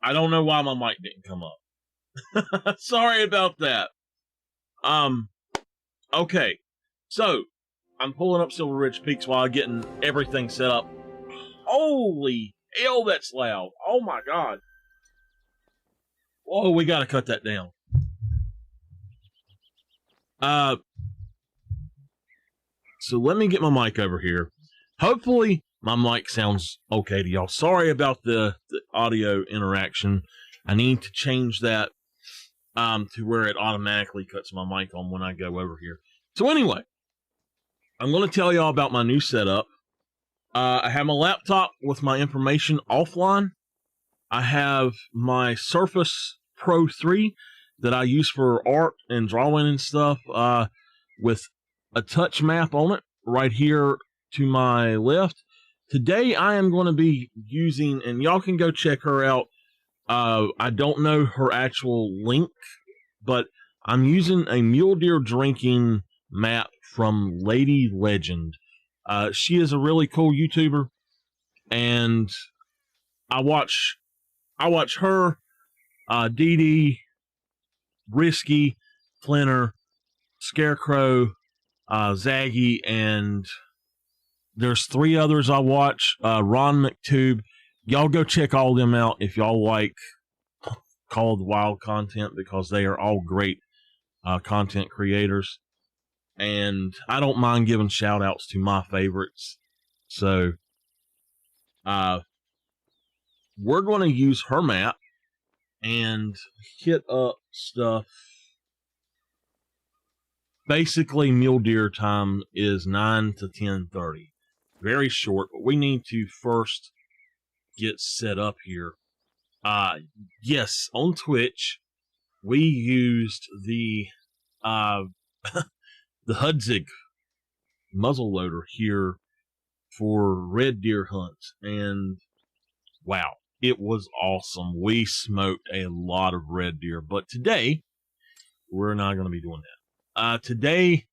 I don't know why my mic didn't come up. Sorry about that. Okay. So, I'm pulling up Silver Ridge Peaks while getting everything set up. Holy hell, that's loud. Oh my god. Whoa, we gotta cut that down. So let me get my mic over here. Hopefully my mic sounds okay to y'all. Sorry about the audio interaction. I need to change that to where it automatically cuts my mic on when I go over here. So anyway, I'm going to tell y'all about my new setup. I have my laptop with my information offline. I have my Surface Pro 3 that I use for art and drawing and stuff with a touch map on it right here to my left. Today I am going to be using, and y'all can go check her out. I don't know her actual link, but I'm using a mule deer drinking map from Lady Legend. She is a really cool YouTuber, and I watch her, Dee Dee, Risky, Flinter, Scarecrow, Zaggy, and there's 3 others I watch. Ron McTube. Y'all go check all of them out if y'all like Call of the Wild content, because they are all great content creators. And I don't mind giving shout outs to my favorites. So we're going to use her map and hit up stuff. Basically, mule deer time is 9 to 10:30. Very short, but we need to first get set up here. Yes, on Twitch, we used the the Hudzig muzzleloader here for red deer hunts, and wow, it was awesome. We smoked a lot of red deer, but today we're not going to be doing that. Today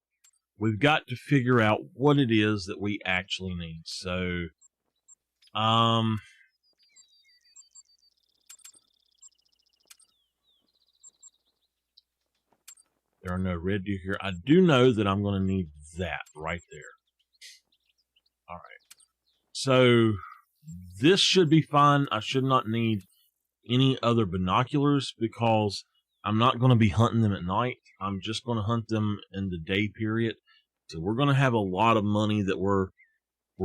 we've got to figure out what it is that we actually need. So, there are no red deer here. I do know that I'm going to need that right there. All right. So this should be fine. I should not need any other binoculars because I'm not going to be hunting them at night. I'm just going to hunt them in the day period. So we're going to have a lot of money that we're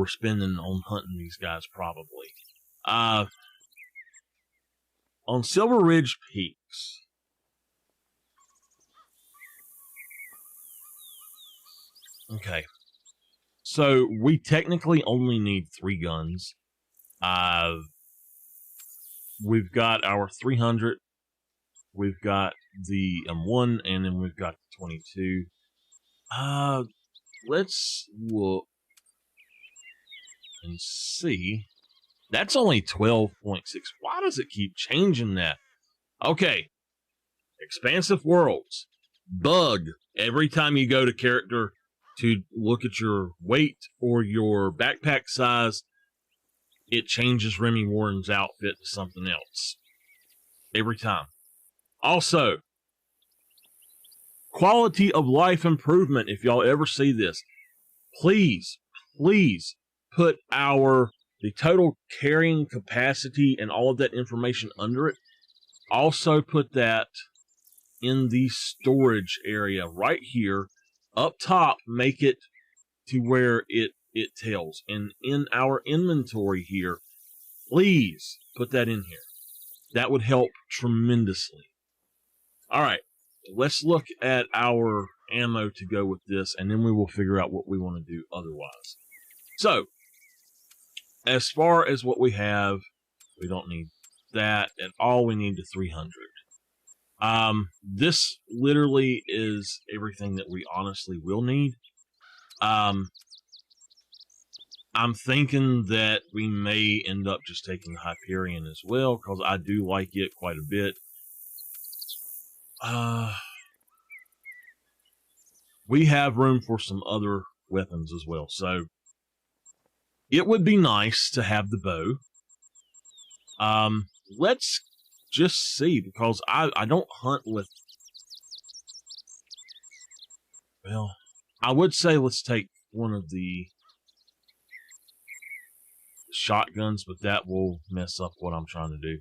spending on hunting these guys probably. On Silver Ridge Peaks, okay, so we technically only need 3 guns. We've got our 300, we've got the M1, and then we've got the 22. Let's look and see. That's only 12.6. Why does it keep changing that? Okay, Expansive Worlds. Bug. Every time you go to character to look at your weight or your backpack size, it changes Remy Warren's outfit to something else. Every time. Also, quality of life improvement. If y'all ever see this, please put the total carrying capacity and all of that information under it. Also put that in the storage area right here. Up top, make it to where it tells. And in our inventory here, please put that in here. That would help tremendously. All right, let's look at our ammo to go with this, and then we will figure out what we want to do otherwise. So, as far as what we have, we don't need that at all. We need the 300. This literally is everything that we honestly will need. I'm thinking that we may end up just taking the Hyperion as well, because I do like it quite a bit. We have room for some other weapons as well, so it would be nice to have the bow. Let's just see, because I don't hunt with, well, I would say let's take one of the shotguns, but that will mess up what I'm trying to do.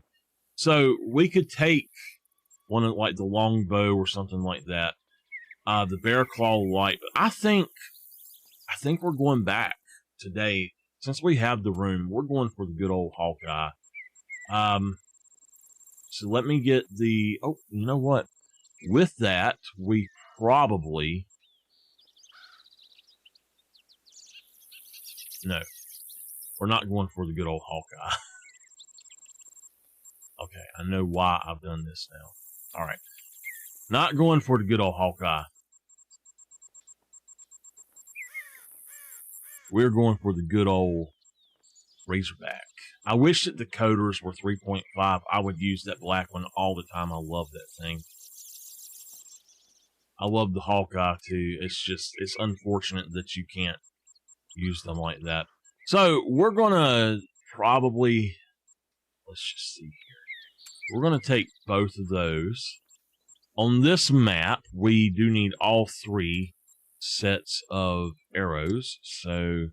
So we could take one of like the longbow or something like that. The bear claw light. But I think we're going back today. Since we have the room, we're going for the good old Hawkeye. So let me get the, oh, you know what? With that, we probably, no, we're not going for the good old Hawkeye. Okay, I know why I've done this now. All right. Not going for the good old Hawkeye. We're going for the good old Razorback. I wish that the coders were 3.5. I would use that black one all the time. I love that thing. I love the Hawkeye too. It's just, it's unfortunate that you can't use them like that. So we're going to probably, let's just see here. We're going to take both of those. On this map, we do need all 3 sets of arrows. So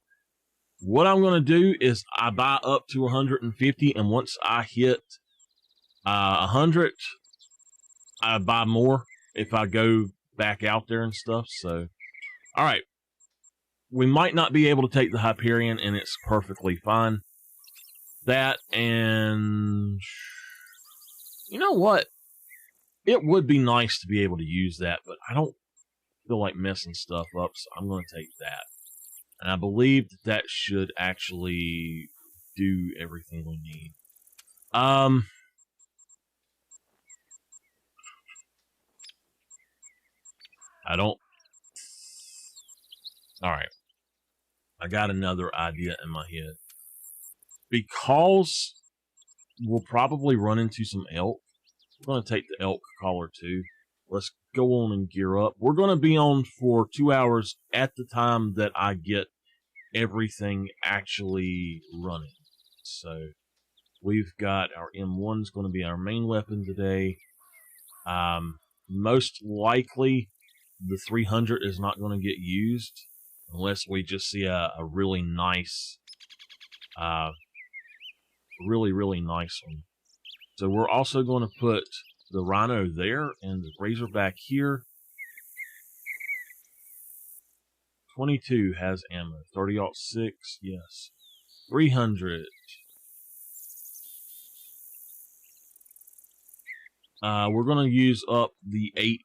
what I'm going to do is I buy up to 150, and once I hit 100, I buy more if I go back out there and stuff. So, all right. We might not be able to take the Hyperion, and it's perfectly fine. That, and you know what? It would be nice to be able to use that, but I don't feel like messing stuff up, so I'm going to take that. And I believe that should actually do everything we need. I don't... Alright. I got another idea in my head. Because we'll probably run into some elk, we're going to take the elk collar too. Let's go on and gear up. We're going to be on for 2 hours at the time that I get everything actually running. So we've got our M1's going to be our main weapon today. Most likely the 300 is not going to get used unless we just see a really nice, really nice one. So we're also going to put the Rhino there and the Razorback here. 22 has ammo. 30-06, yes. 300. We're going to use up the 8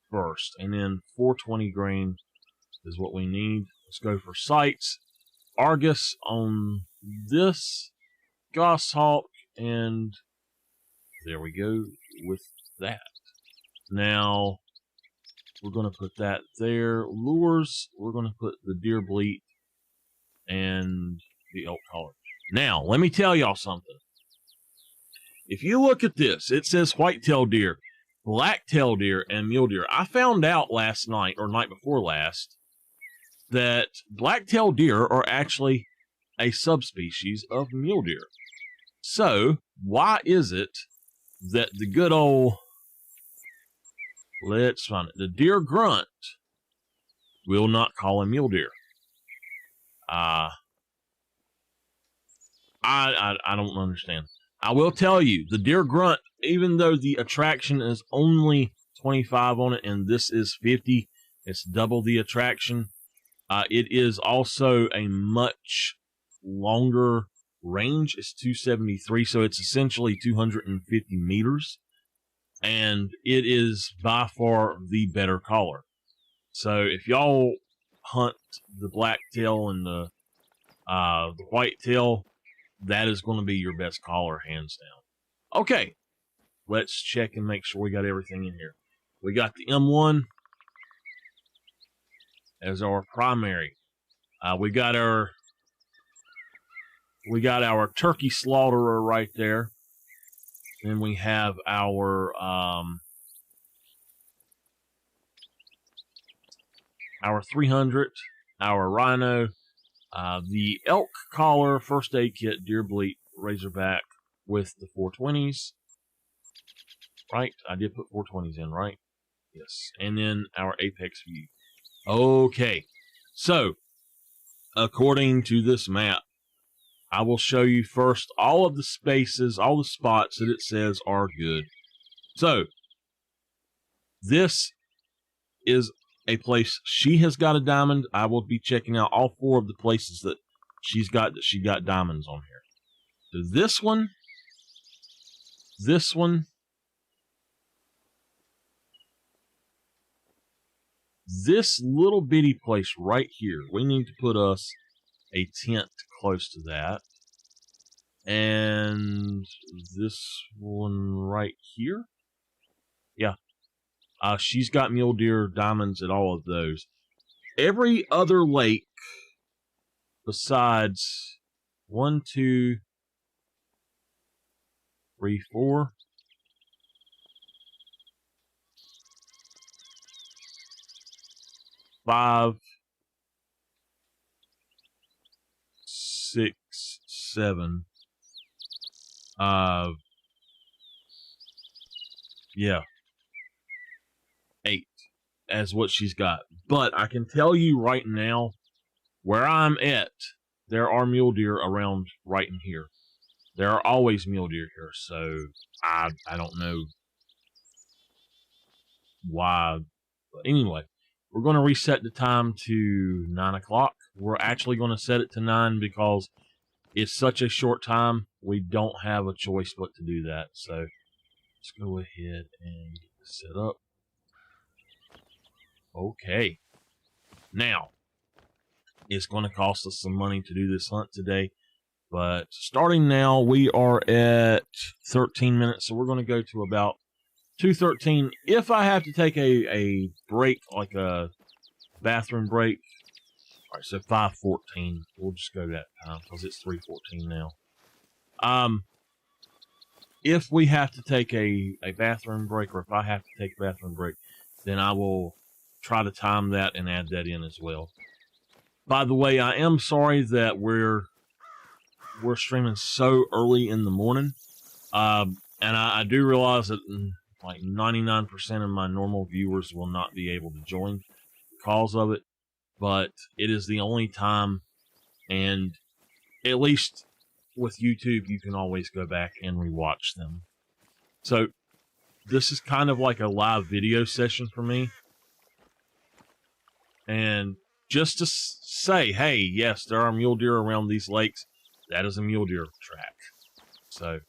first, and then 420 grain is what we need. Let's go for sights. Argus on this, Goshawk, and there we go with that. Now, we're going to put that there. Lures, we're going to put the deer bleat and the elk collar. Now, let me tell y'all something. If you look at this, it says white-tailed deer, black-tailed deer, and mule deer. I found out last night, or night before last, that black-tailed deer are actually a subspecies of mule deer. So, why is it that the good old, let's find it, the deer grunt will not call a mule deer? I don't understand. I will tell you, the deer grunt, even though the attraction is only 25 on it and this is 50, it's double the attraction. It is also a much longer range. It's 273, so it's essentially 250 meters. And it is by far the better collar. So if y'all hunt the blacktail and the whitetail, that is going to be your best collar, hands down. Okay, let's check and make sure we got everything in here. We got the M1 as our primary. We got our turkey slaughterer right there. Then we have our 300, our rhino, the elk collar, first aid kit, deer bleat, razorback with the 420s. right? I did put 420s in, right? Yes. And then our apex view. Okay. So, according to this map, I will show you first all of the spaces, all the spots that it says are good. So, this is a place she has got a diamond. I will be checking out all 4 of the places that she got diamonds on here. So this one, this little bitty place right here. We need to put us a tent close to that. And this one right here. Yeah. She's got mule deer diamonds at all of those. Every other lake besides 1, 2, 3, 4. 5, 6, 7. Yeah. 8 as what she's got. But I can tell you right now, where I'm at, there are mule deer around right in here. There are always mule deer here, so I don't know why. But anyway, we're going to reset the time to 9 o'clock. We're actually going to set it to 9 because it's such a short time. We don't have a choice but to do that. So let's go ahead and get this set up. Okay. Now, it's going to cost us some money to do this hunt today. But starting now, we are at 13 minutes. So we're going to go to about 2:13. If I have to take a break, like a bathroom break, all right, so 5:14. We'll just go that time because it's 3:14 now. If we have to take a bathroom break, or if I have to take a bathroom break, then I will try to time that and add that in as well. By the way, I am sorry that we're streaming so early in the morning, and I do realize that like 99% of my normal viewers will not be able to join because of it, but it is the only time, and at least with YouTube, you can always go back and rewatch them. So this is kind of like a live video session for me, and just to say, hey, yes, there are mule deer around these lakes. That is a mule deer track. So,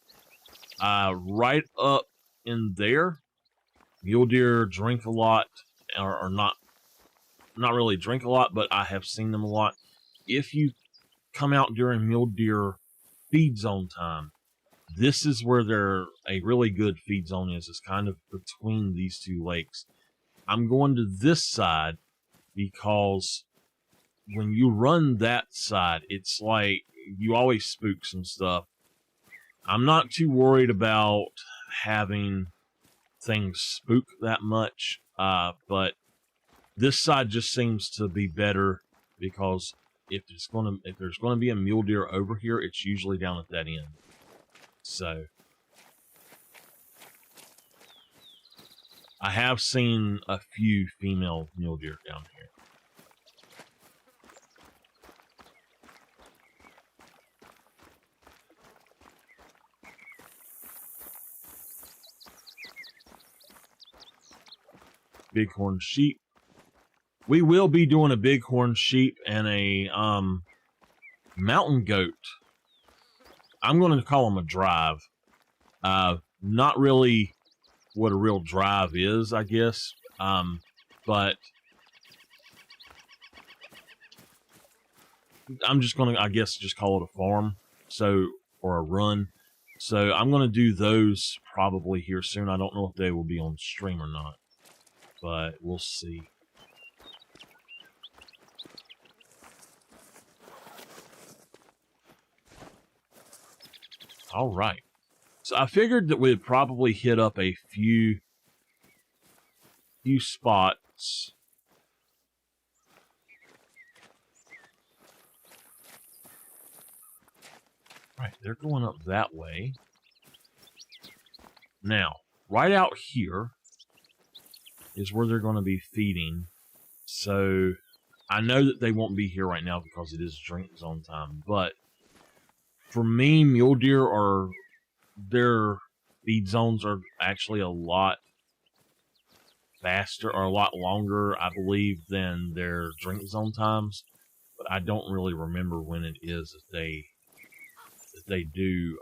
right up in there, mule deer drink a lot, or not really drink a lot, but I have seen them a lot. If you come out during mule deer feed zone time, this is where a really good feed zone is. It's kind of between these 2 lakes. I'm going to this side because when you run that side, it's like you always spook some stuff. I'm not too worried about having things spook that much, but this side just seems to be better because if there's gonna be a mule deer over here, it's usually down at that end. So I have seen a few female mule deer down here. Bighorn sheep. We will be doing a bighorn sheep and a mountain goat. I'm going to call them a drive. Not really what a real drive is, I guess. But I'm just going to, I guess, just call it a farm. So, or a run. So I'm going to do those probably here soon. I don't know if they will be on stream or not, but we'll see. All right. So I figured that we'd probably hit up a few spots. Right, they're going up that way. Now, right out here is where they're going to be feeding. So I know that they won't be here right now because it is drink zone time. But for me, mule deer are, their feed zones are actually a lot faster or a lot longer, I believe, than their drink zone times. But I don't really remember when it is that they do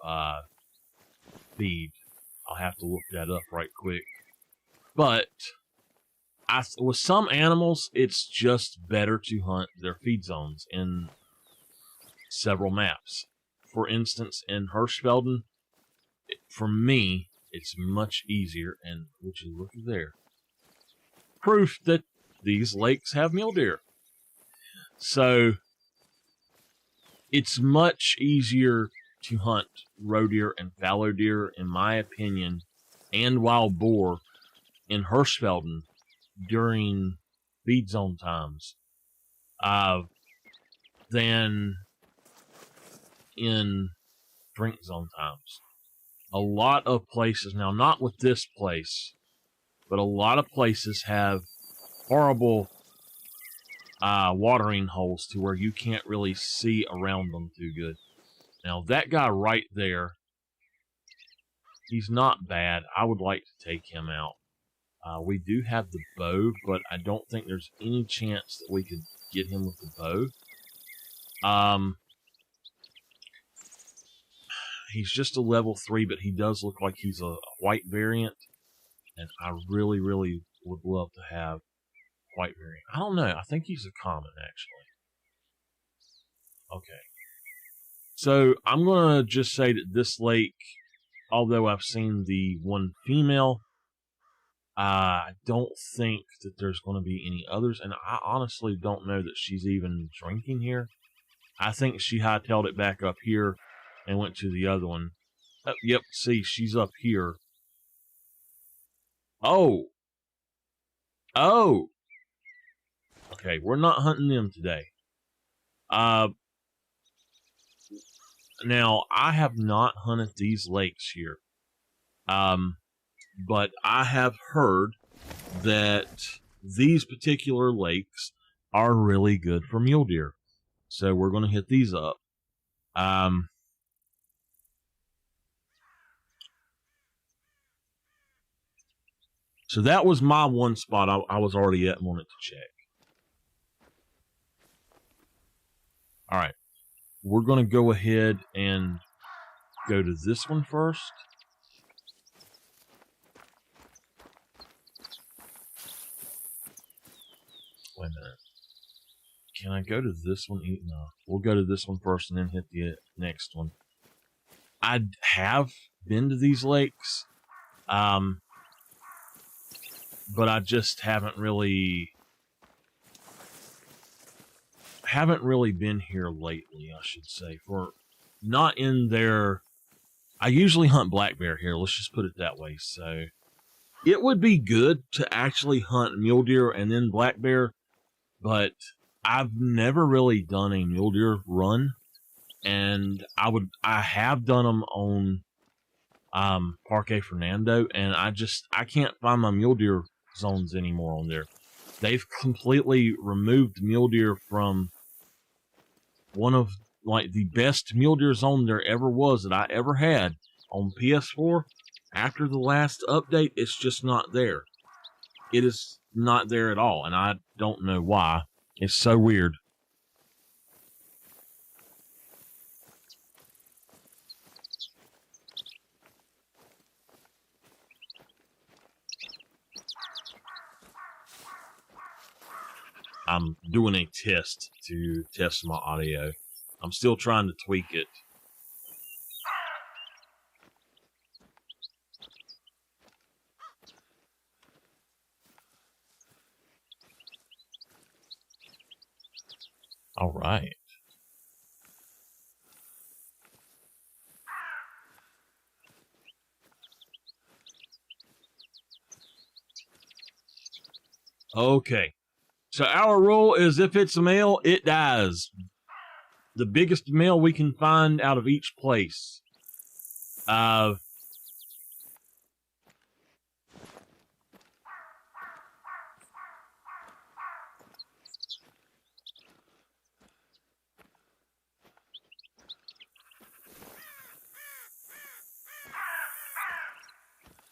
feed. I'll have to look that up right quick. But with some animals, it's just better to hunt their feed zones in several maps. For instance, in Hirschfelden, for me, it's much easier, and would you look there? Proof that these lakes have mule deer. So it's much easier to hunt roe deer and fallow deer, in my opinion, and wild boar in Hirschfelden during feed zone times than in drink zone times. A lot of places, now not with this place, but a lot of places have horrible watering holes to where you can't really see around them too good. Now that guy right there, he's not bad. I would like to take him out. We do have the bow, but I don't think there's any chance that we could get him with the bow. He's just a level 3, but he does look like he's a white variant, and I really, really would love to have white variant. I don't know. I think he's a common, actually. Okay. So I'm going to just say that this lake, although I've seen the one female, I don't think that there's going to be any others, and I honestly don't know that she's even drinking here. I think she hightailed it back up here and went to the other one. Oh, yep, see, she's up here. Oh! Okay, we're not hunting them today. Now, I have not hunted these lakes here. But I have heard that these particular lakes are really good for mule deer. So we're going to hit these up. So that was my one spot I was already at and wanted to check. All right. We're going to go ahead and go to this one first. Wait a minute. Can I go to this one? No. We'll go to this one first and then hit the next one. I have been to these lakes, but I just haven't really been here lately, I should say. For not in there. I usually hunt black bear here. Let's just put it that way. So it would be good to actually hunt mule deer and then black bear, but I've never really done a mule deer run, and I have done them on Parque Fernando, and I can't find my mule deer zones anymore on there. They've completely removed mule deer from one of like the best mule deer zone there ever was that I ever had on PS4. After the last update, it's just not there. It is not there at all, and I don't know why. It's so weird. I'm doing a test to test my audio. I'm still trying to tweak it. All right. Okay. So our rule is if it's a male, it dies. The biggest male we can find out of each place.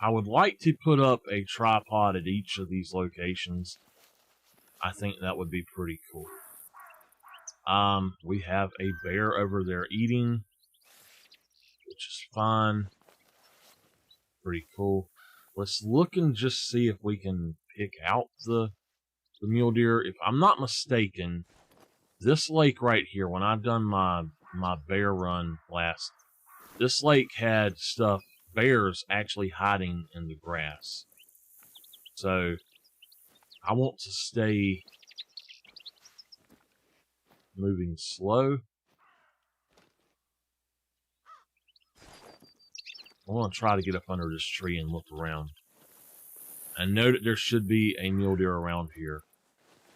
I would like to put up a tripod at each of these locations. I think that would be pretty cool. We have a bear over there eating, which is fine. Pretty cool. Let's look and just see if we can pick out the mule deer. If I'm not mistaken, this lake right here, when I've done my bear run last, this lake had bears actually hiding in the grass. So I want to stay moving slow. I want to try to get up under this tree and look around. I know that there should be a mule deer around here.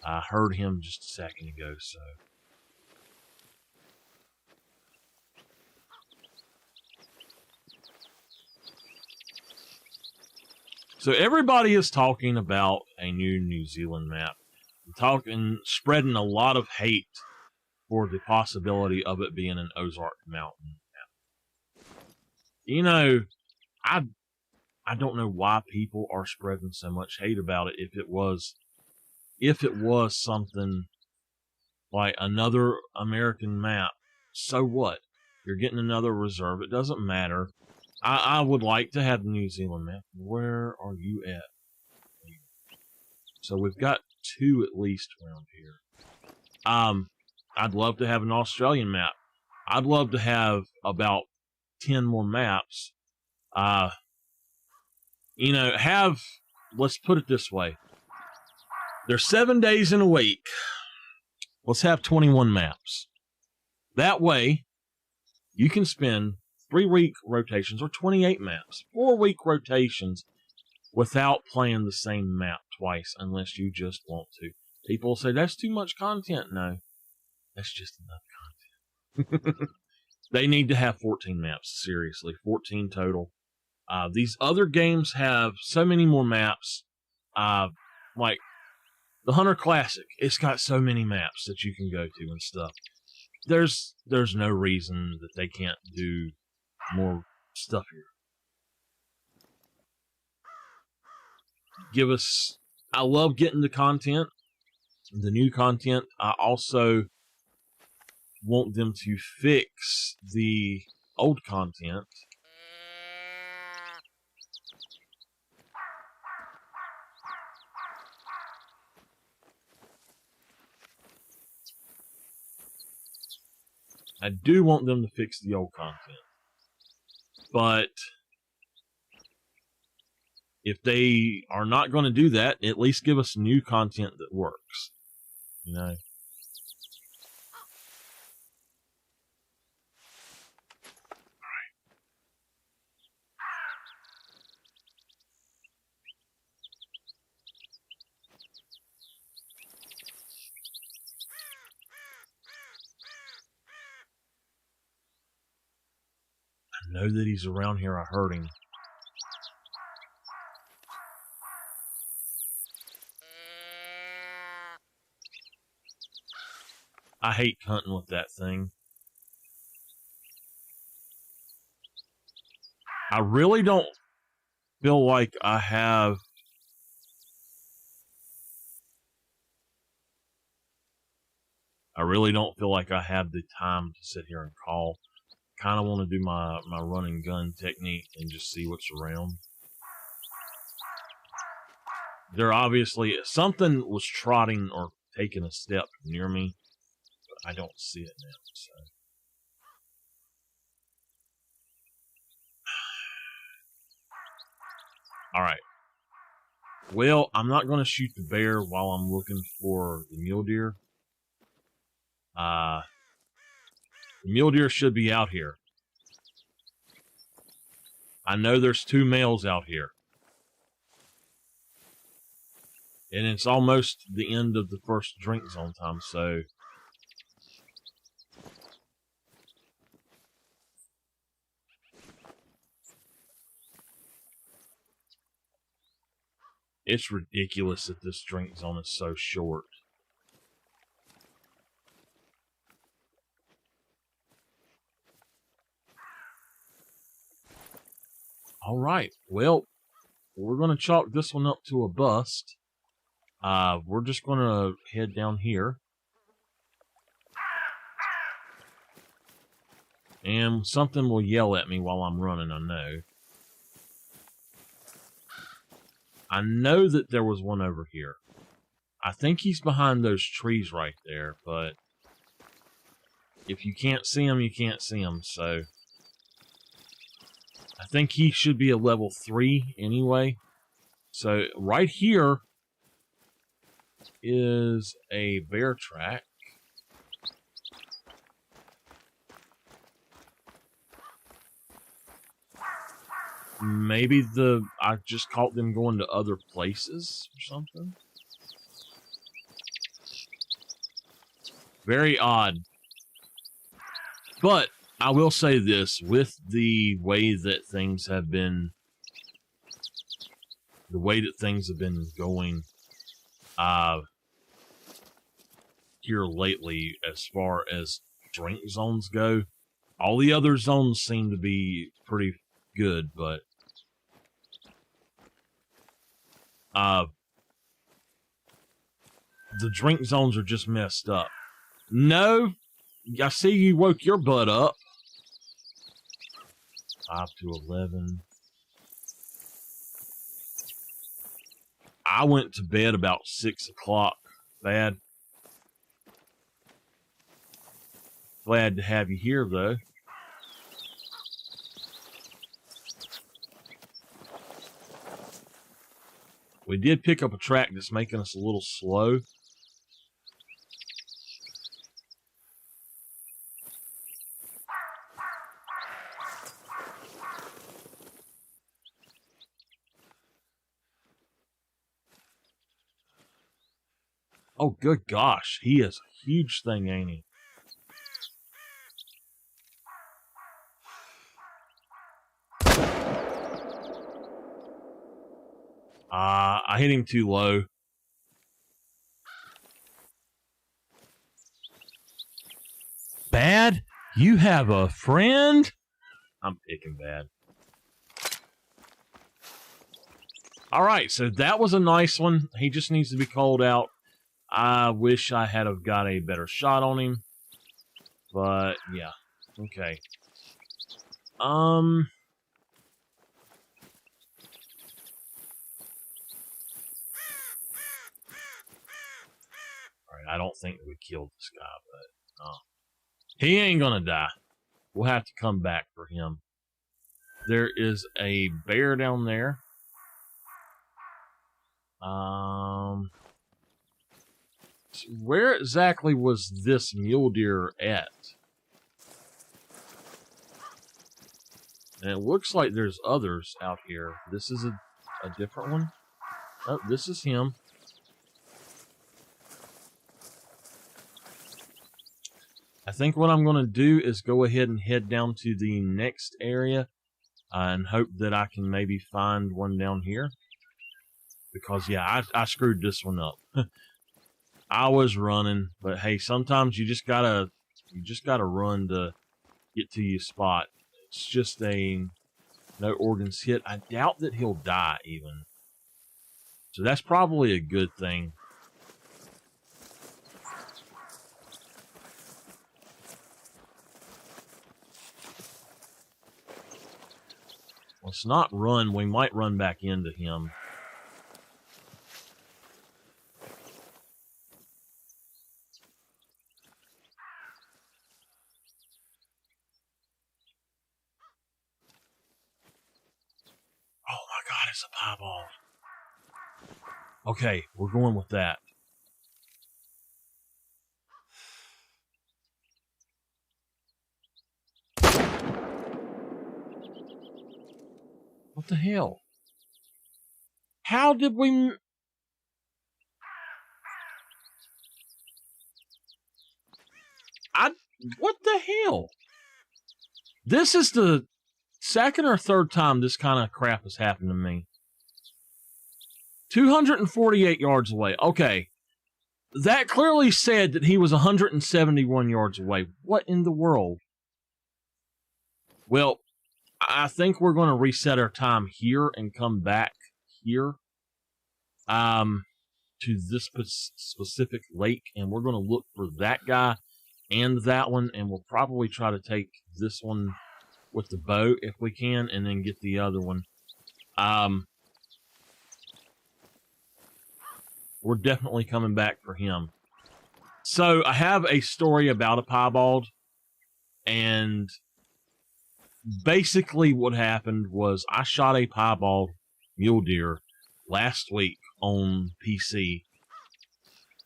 I heard him just a second ago, so. So everybody is talking about a New Zealand map. Spreading a lot of hate for the possibility of it being an Ozark Mountain map. You know, I don't know why people are spreading so much hate about it. If it was something like another American map, so what? You're getting another reserve. It doesn't matter. I would like to have the New Zealand map. Where are you at? So we've got 2 at least around here. I'd love to have an Australian map. I'd love to have about 10 more maps. Let's put it this way. There's 7 days in a week. Let's have 21 maps. That way, you can spend 3-week rotations or 28 maps, 4-week rotations without playing the same map twice unless you just want to. People say, that's too much content. No, that's just enough content. They need to have 14 maps, seriously, 14 total. These other games have so many more maps, like the Hunter Classic. It's got so many maps that you can go to and stuff. There's no reason that they can't do more stuff here. I love getting the content, the new content. I also want them to fix the old content. I do want them to fix the old content. But if they are not going to do that, at least give us new content that works. You know? I know that he's around here. I heard him. I hate hunting with that thing. I really don't feel like I have the time to sit here and call. Kind of want to do my run and gun technique and just see what's around. There obviously something was trotting or taking a step near me, but I don't see it now. So. All right. Well, I'm not going to shoot the bear while I'm looking for the mule deer. The mule deer should be out here. I know there's 2 males out here. And it's almost the end of the first drink zone time, so... It's ridiculous that this drink zone is so short. All right. Well, we're going to chalk this one up to a bust. We're just going to head down here. And something will yell at me while I'm running, I know. I know that there was one over here. I think he's behind those trees right there, but if you can't see him, you can't see him, so I think he should be a level 3 anyway. So right here is a bear track. Maybe I just caught them going to other places or something. Very odd. But I will say this, with the way that things have been going here lately as far as drink zones go, all the other zones seem to be pretty good, but the drink zones are just messed up. No, I see you woke your butt up. 5 to 11. I went to bed about 6 o'clock. Bad. Glad to have you here, though. We did pick up a track that's making us a little slow. Oh, good gosh. He is a huge thing, ain't he? I hit him too low. Bad? You have a friend? I'm picking bad. Alright, so that was a nice one. He just needs to be called out. I wish I had have got a better shot on him. But, yeah. Okay. Alright, I don't think we killed this guy, but he ain't gonna die. We'll have to come back for him. There is a bear down there. Where exactly was this mule deer at? And it looks like there's others out here. This is a different one. Oh, this is him. I think what I'm going to do is go ahead and head down to the next area and hope that I can maybe find one down here. Because, yeah, I screwed this one up. I was running, but hey, sometimes you just gotta run to get to your spot. It's just no organs hit. I doubt that he'll die even. So that's probably a good thing. Let's not run. We might run back into him. Oh my God, it's a piebald. Okay, we're going with that. What the hell? How did we... What the hell? This is the second or third time this kind of crap has happened to me. 248 yards away. Okay. That clearly said that he was 171 yards away. What in the world? Well, I think we're going to reset our time here and come back here to this specific lake, and we're going to look for that guy and that one, and we'll probably try to take this one with the bow if we can, and then get the other one. We're definitely coming back for him. So I have a story about a piebald, and basically what happened was I shot a piebald mule deer last week on PC,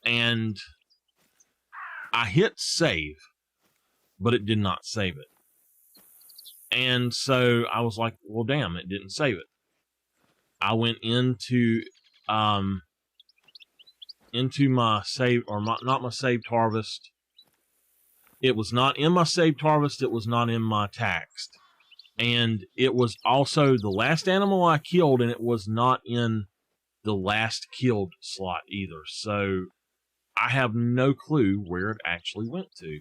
and I hit save, but it did not save it. And so I was like, well, damn, it didn't save it. I went into my save, or not my saved harvest. It was not in my saved harvest. It was not in my taxed. And it was also the last animal I killed, and it was not in the last killed slot either. So I have no clue where it actually went to.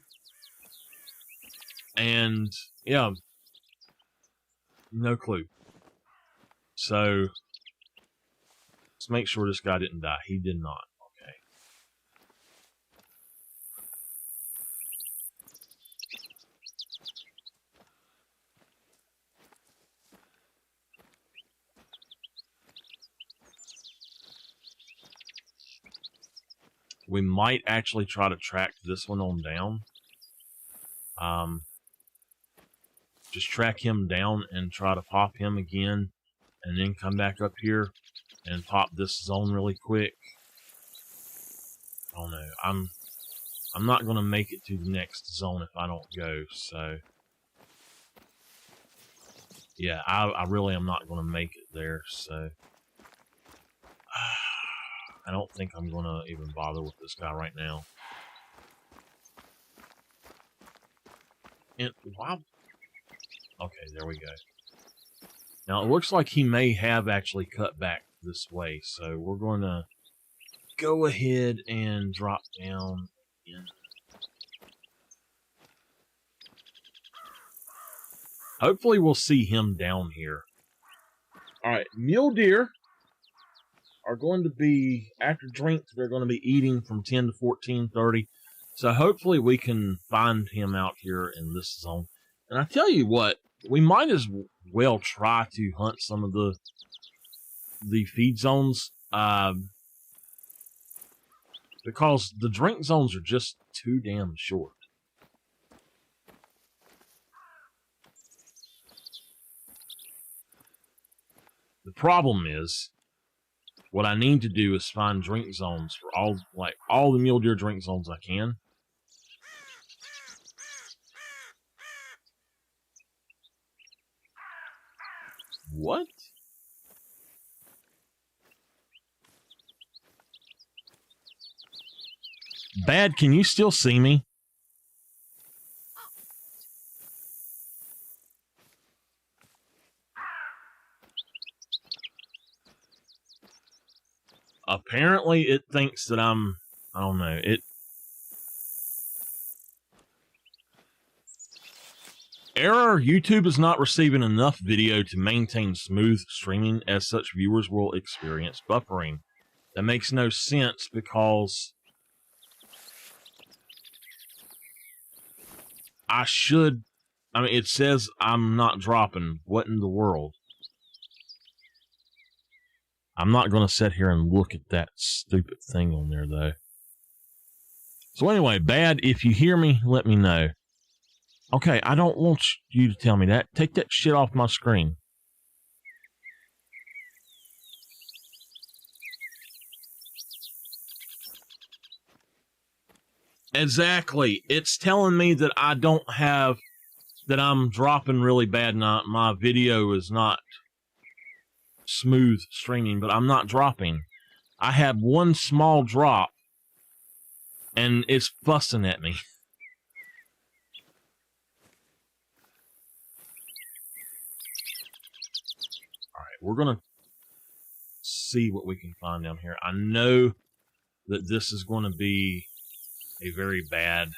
And yeah, no clue. So let's make sure this guy didn't die. He did not. Okay. We might actually try to track this one on down. Just track him down and try to pop him again, and then come back up here and pop this zone really quick. Oh no, I'm not gonna make it to the next zone if I don't go. So yeah, I really am not gonna make it there. So I don't think I'm gonna even bother with this guy right now. And wow. Okay, there we go. Now, it looks like he may have actually cut back this way, so we're going to go ahead and drop down again. Hopefully, we'll see him down here. Alright, mule deer are going to be, after drink, they're going to be eating from 10 to 14:30. So hopefully we can find him out here in this zone. And I tell you what, we might as well try to hunt some of the feed zones, because the drink zones are just too damn short. The problem is, what I need to do is find drink zones for all the mule deer drink zones I can. What? Bad, can you still see me? Apparently it thinks that I don't know, Error, YouTube is not receiving enough video to maintain smooth streaming, as such viewers will experience buffering. That makes no sense because it says I'm not dropping. What in the world? I'm not going to sit here and look at that stupid thing on there, though. So anyway, Bad, if you hear me, let me know. Okay, I don't want you to tell me that. Take that shit off my screen. Exactly. It's telling me that I don't have, that I'm dropping really bad. Not my video is not smooth streaming, but I'm not dropping. I have one small drop, and it's fussing at me. We're going to see what we can find down here. I know that this is going to be a very bad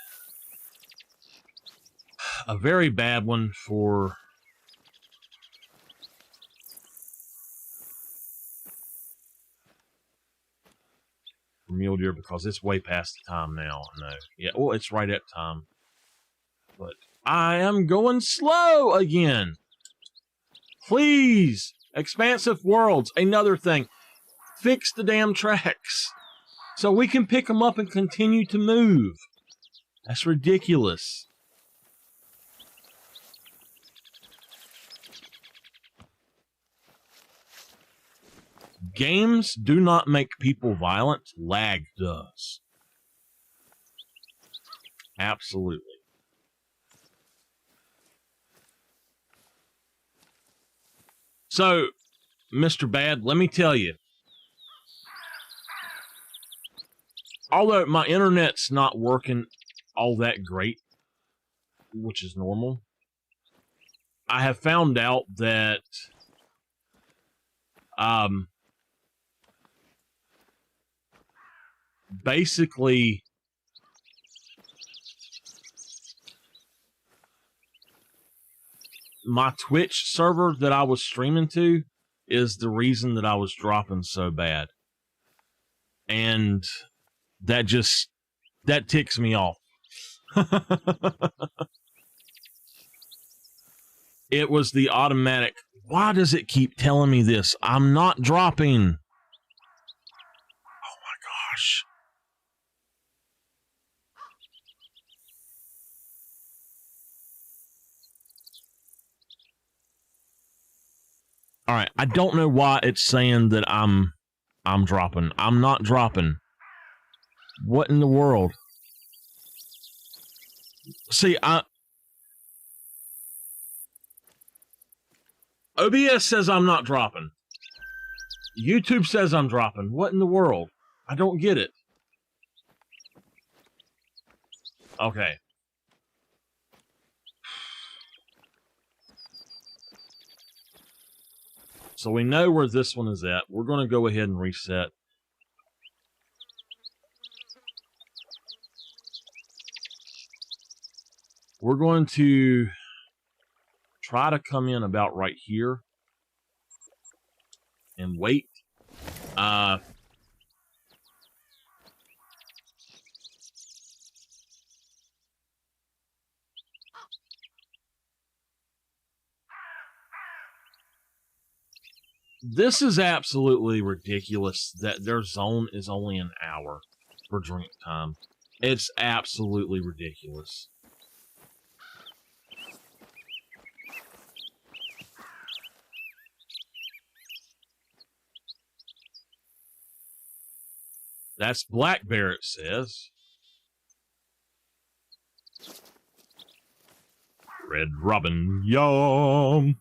one for for mule deer because it's way past the time now. I know. Yeah, well, it's right at time. But I am going slow again. Please, Expansive Worlds, another thing. Fix the damn tracks so we can pick them up and continue to move. That's ridiculous. Games do not make people violent. Lag does. Absolutely. So, Mr. Bad, let me tell you. Although my internet's not working all that great, which is normal, I have found out that basically my Twitch server that I was streaming to is the reason that I was dropping so bad. And that ticks me off. It was the automatic. Why does it keep telling me this? I'm not dropping. Oh my gosh. All right, I don't know why it's saying that I'm dropping. I'm not dropping. What in the world? See, OBS says I'm not dropping. YouTube says I'm dropping. What in the world? I don't get it. Okay. So we know where this one is at. We're going to go ahead and reset. We're going to try to come in about right here and wait. This is absolutely ridiculous that their zone is only an hour for drink time. It's absolutely ridiculous. That's black bear, it says. Red robin, yum.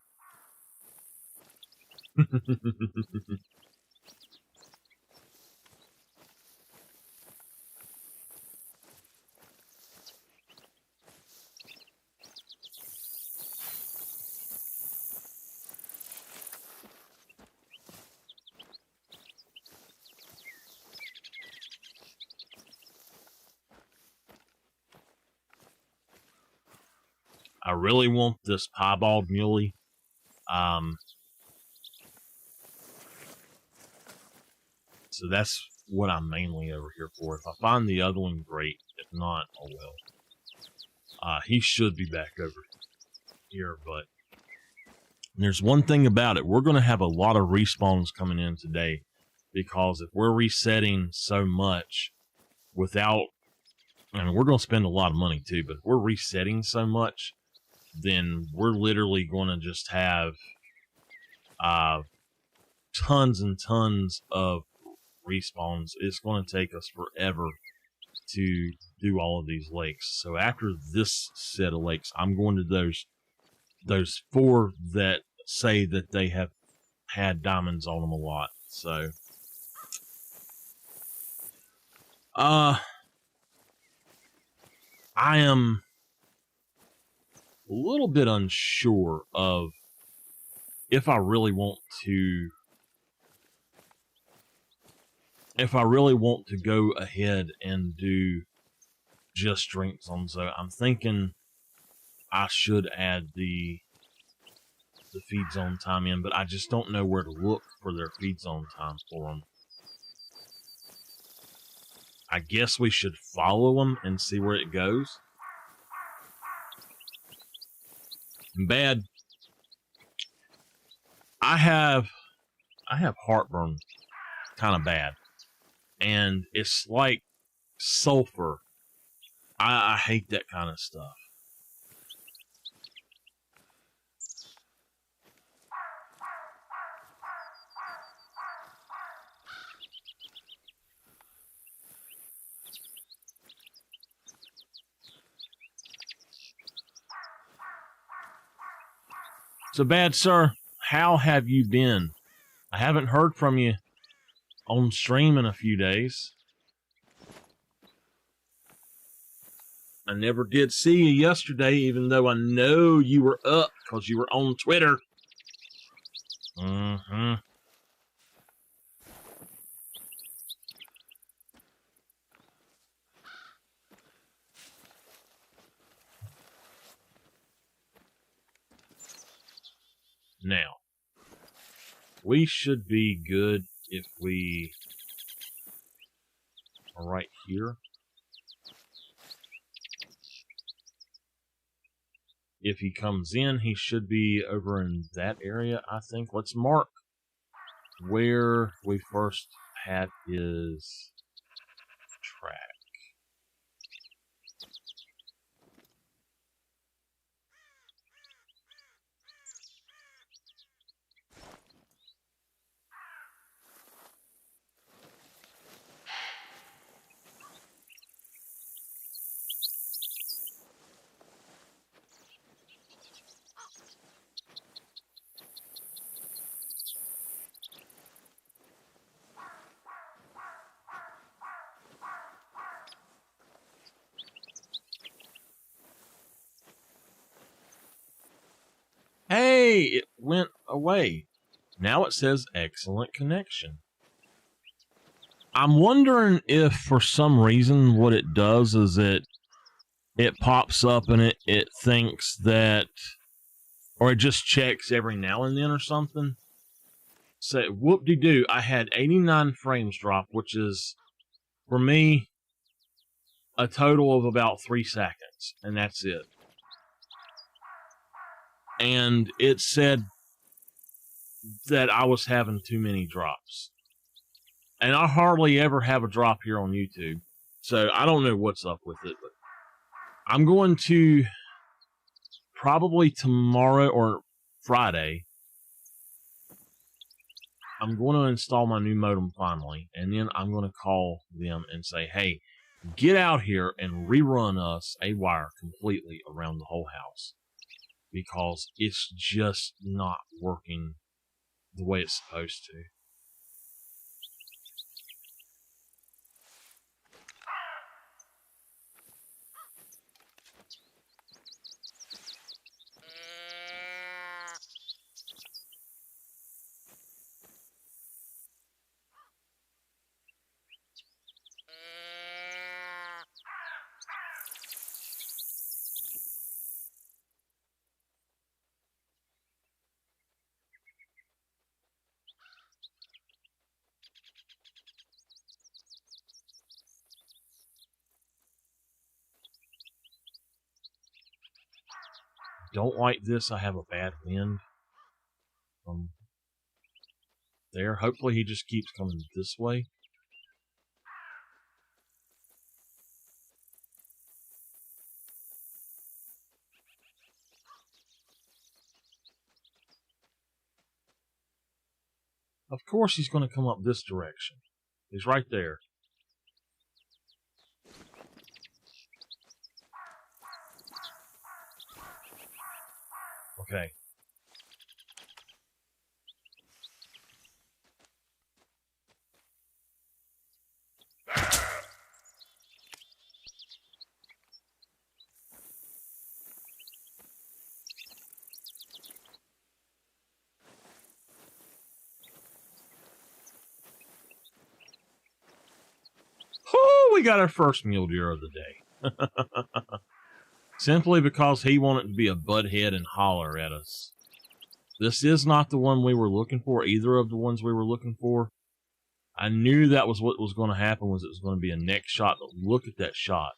I really want this piebald muley. So that's what I'm mainly over here for. If I find the other one, great. If not, oh well. He should be back over here, but there's one thing about it. We're going to have a lot of respawns coming in today, because if we're resetting so much without, I mean, we're going to spend a lot of money too, but if we're resetting so much, then we're literally going to just have tons and tons of respawns. It's going to take us forever to do all of these lakes. So after this set of lakes, I'm going to those 4 that say that they have had diamonds on them a lot. So I am a little bit unsure of if I really want to go ahead and do just drink zones. So I'm thinking I should add the feed zone time in, but I just don't know where to look for their feed zone time for them. I guess we should follow him and see where it goes. Bad. I have heartburn, kind of bad, and it's like sulfur. I hate that kind of stuff. So bad, sir. How have you been? I haven't heard from you on stream in a few days. I never did see you yesterday, even though I know you were up because you were on Twitter. Mm-hmm. Now, we should be good if we are right here. If he comes in, he should be over in that area, I think. Let's mark where we first had his track. Hey, it went away. Now it says excellent connection. I'm wondering if for some reason what it does is it pops up and it thinks that, or it just checks every now and then or something. So whoop-de-doo, I had 89 frames drop, which is, for me, a total of about 3 seconds, and that's it. And it said that I was having too many drops. And I hardly ever have a drop here on YouTube. So I don't know what's up with it. But I'm going to probably tomorrow or Friday. I'm going to install my new modem finally. And then I'm going to call them and say, hey, get out here and rerun us a wire completely around the whole house. Because it's just not working the way it's supposed to. Don't like this. I have a bad wind from there. Hopefully he just keeps coming this way. Of course he's going to come up this direction. He's right there. Okay. Oh, we got our first mule deer of the day. Simply because he wanted to be a butthead and holler at us. This is not the one we were looking for, either of the ones we were looking for. I knew that was what was going to happen, was it was going to be a neck shot, but look at that shot.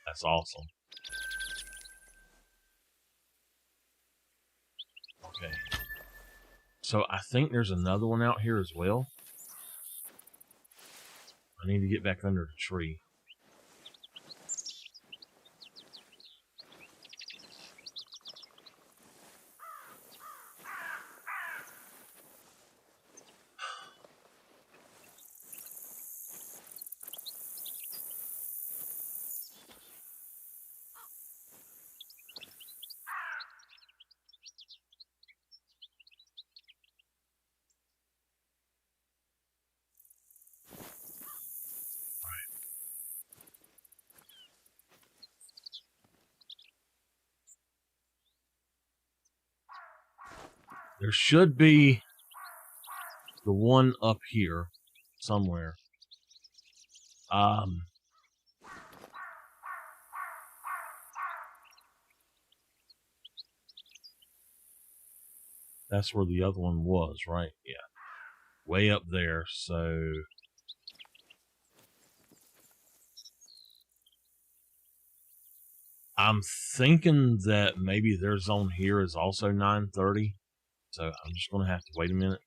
That's awesome. Okay. So I think there's another one out here as well. I need to get back under the tree. There should be the one up here somewhere. That's where the other one was, right? Yeah. Way up there, so... I'm thinking that maybe their zone here is also 930. So I'm just going to have to wait a minute.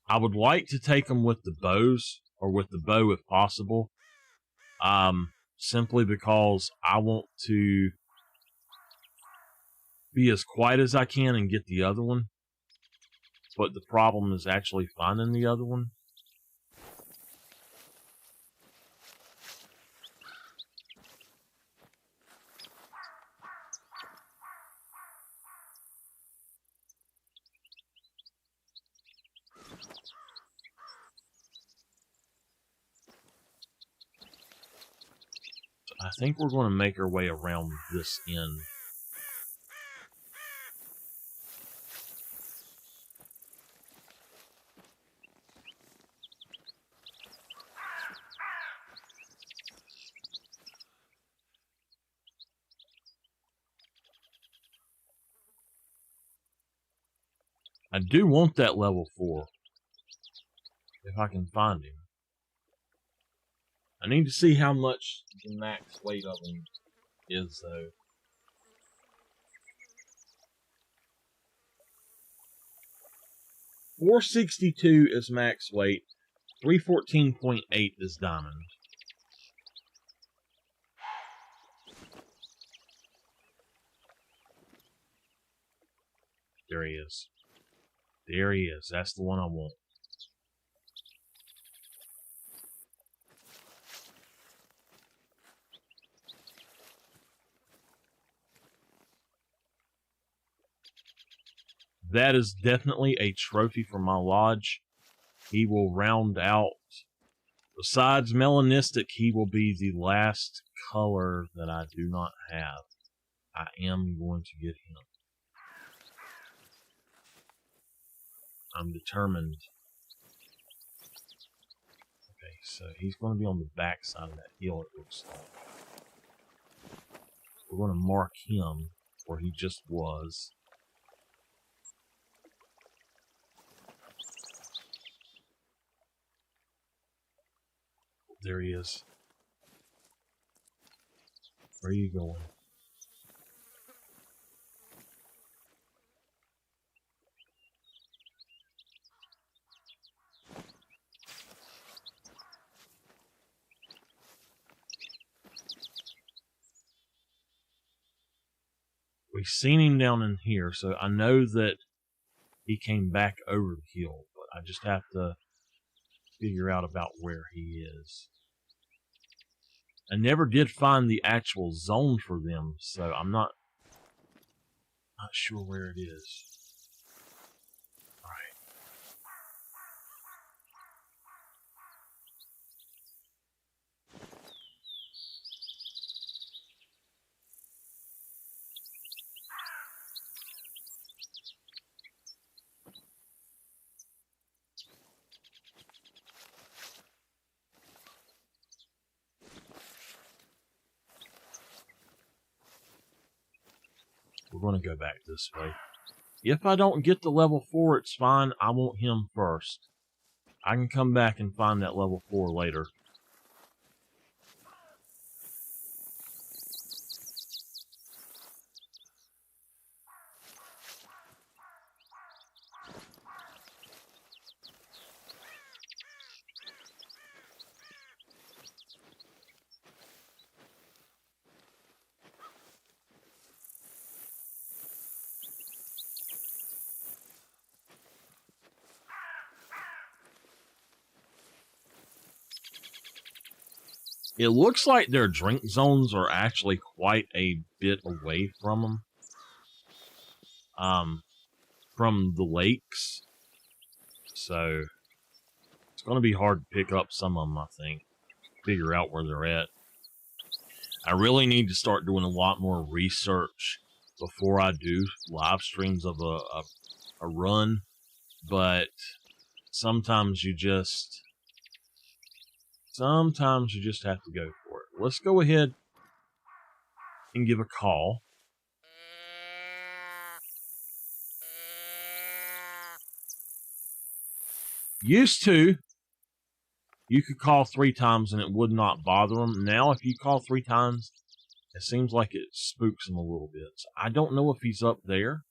I would like to take them with the bows, or with the bow if possible. Simply because I want to be as quiet as I can and get the other one. But the problem is actually finding the other one. So I think we're going to make our way around this end. I do want that level 4. If I can find him. I need to see how much the max weight of him is, though. $462 is max weight. 314.8 is diamond. There he is. There he is. That's the one I want. That is definitely a trophy for my lodge. He will round out, besides melanistic, he will be the last color that I do not have. I am going to get him. I'm determined. Okay, so he's going to be on the back side of that hill, it looks like. We're going to mark him where he just was. There he is. Where are you going? We've seen him down in here, so I know that he came back over the hill, but I just have to figure out about where he is. I never did find the actual zone for them, so I'm not sure where it is. Alright. we're going to go back this way. If I don't get to level 4, it's fine. I want him first. I can come back and find that level 4 later. It looks like their drink zones are actually quite a bit away from them. From the lakes. So, it's going to be hard to pick up some of them, I think. Figure out where they're at. I really need to start doing a lot more research before I do live streams of a run. But sometimes you just have to go for it. Let's go ahead and give a call. Used to, you could call 3 times and it would not bother them. Now, if you call 3 times, it seems like it spooks him a little bit. So I don't know if he's up there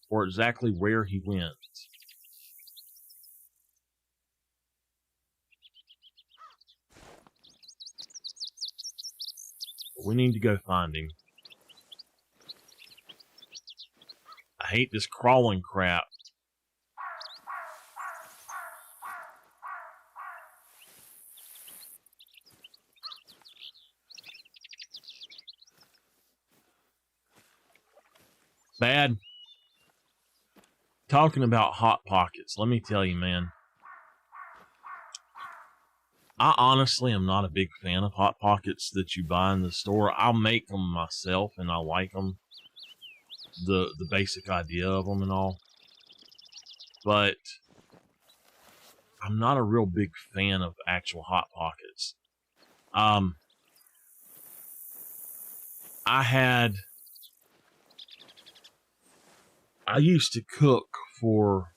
or exactly where he went. We need to go find him. I hate this crawling crap. Bad. Talking about Hot Pockets, let me tell you, man. I honestly am not a big fan of Hot Pockets that you buy in the store. I'll make them myself, and I like them. The basic idea of them and all. But I'm not a real big fan of actual Hot Pockets. I used to cook for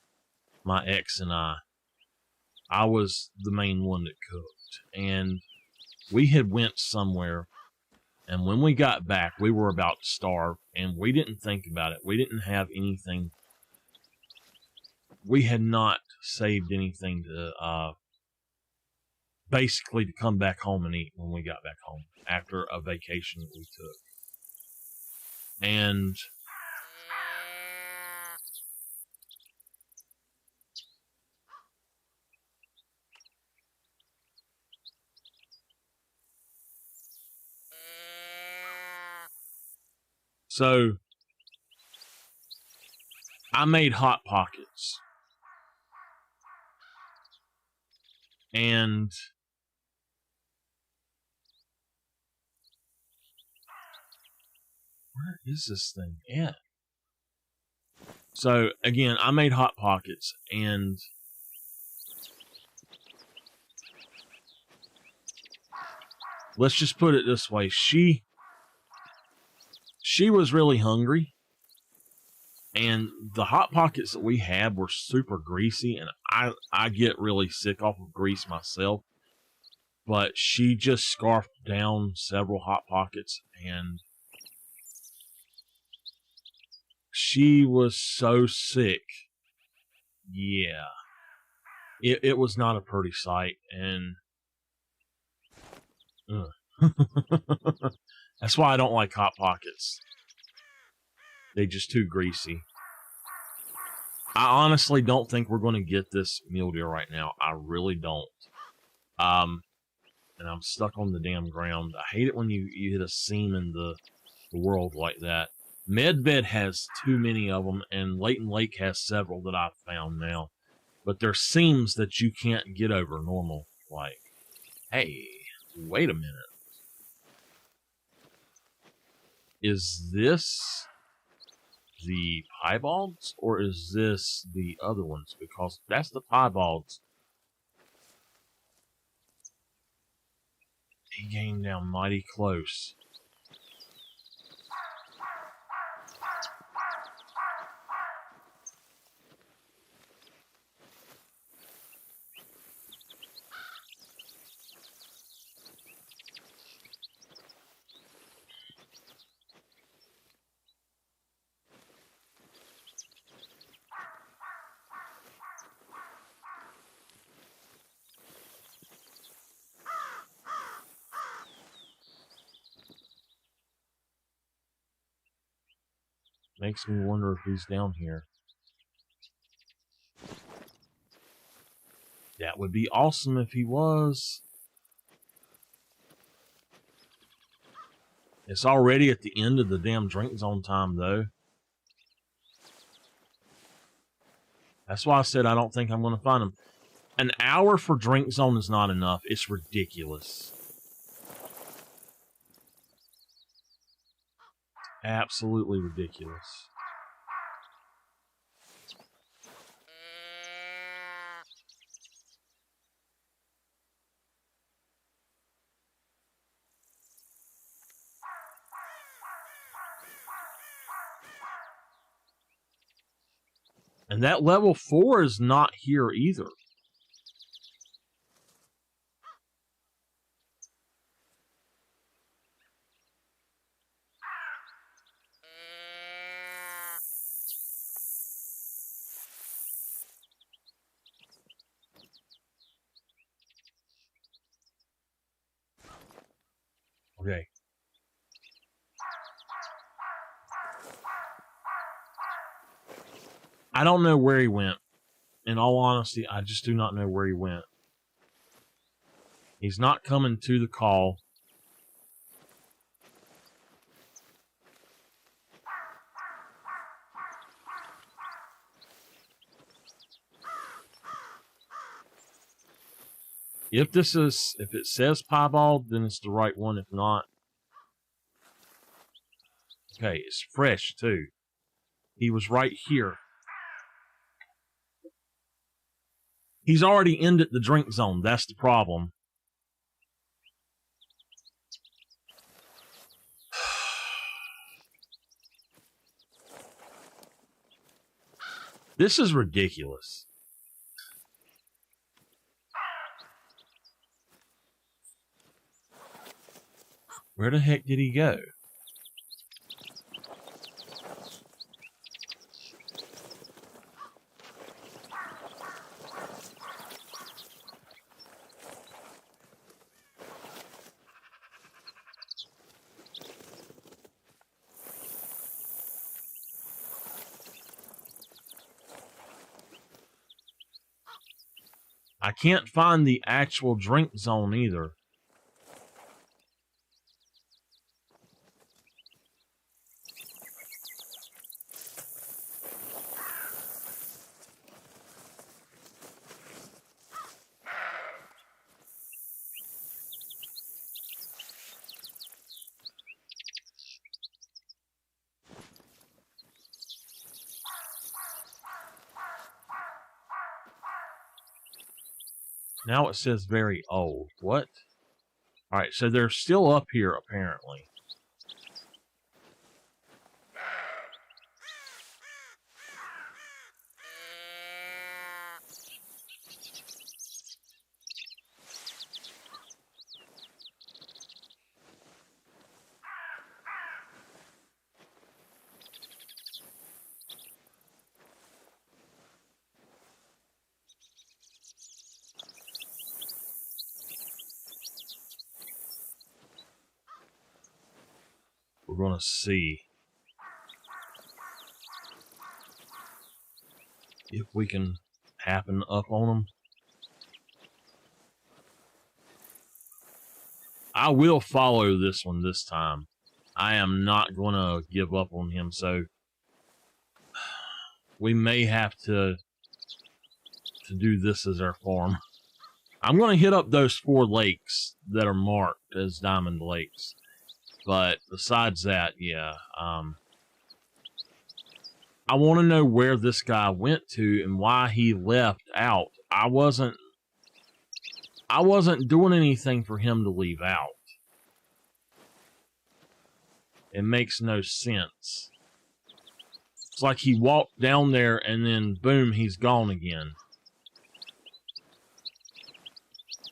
my ex and I. I was the main one that cooked. And we had went somewhere. And when we got back, we were about to starve. And we didn't think about it. We didn't have anything. We had not saved anything to, basically to come back home and eat when we got back home. After a vacation that we took. And so I made Hot Pockets. And where is this thing at? So again, I made Hot Pockets, and let's just put it this way. She was really hungry, and the Hot Pockets that we had were super greasy, and I get really sick off of grease myself. But she just scarfed down several Hot Pockets, and she was so sick. Yeah. It was not a pretty sight, and that's why I don't like Hot Pockets. They're just too greasy. I honestly don't think we're going to get this mule deer right now. I really don't. And I'm stuck on the damn ground. I hate it when you hit a seam in the world like that. Medbed has too many of them, and Layton Lake has several that I've found now. But there's seams that you can't get over normal. Like, hey, wait a minute. Is this the piebalds, or is this the other ones? Because that's the piebalds. He came down mighty close. Makes me wonder if he's down here. That would be awesome if he was. It's already at the end of the damn drink zone time, though. That's why I said I don't think I'm going to find him. An hour for drink zone is not enough. It's ridiculous. Absolutely ridiculous. And that level 4 is not here either. Okay. I don't know where he went. In all honesty, I just do not know where he went. He's not coming to the call. If it says piebald, then it's the right one. If not, okay, it's fresh too. He was right here. He's already ended the drink zone. That's the problem. This is ridiculous. Where the heck did he go? I can't find the actual drink zone either. Now it says very old. What? Alright, so they're still up here, apparently. We're going to see if we can happen up on them. I will follow this one this time. I am not going to give up on him, so we may have to do this as our farm. I'm going to hit up those 4 lakes that are marked as diamond lakes. But besides that, yeah, I want to know where this guy went to and why he left out. I wasn't doing anything for him to leave out. It makes no sense. It's like he walked down there and then boom, he's gone again.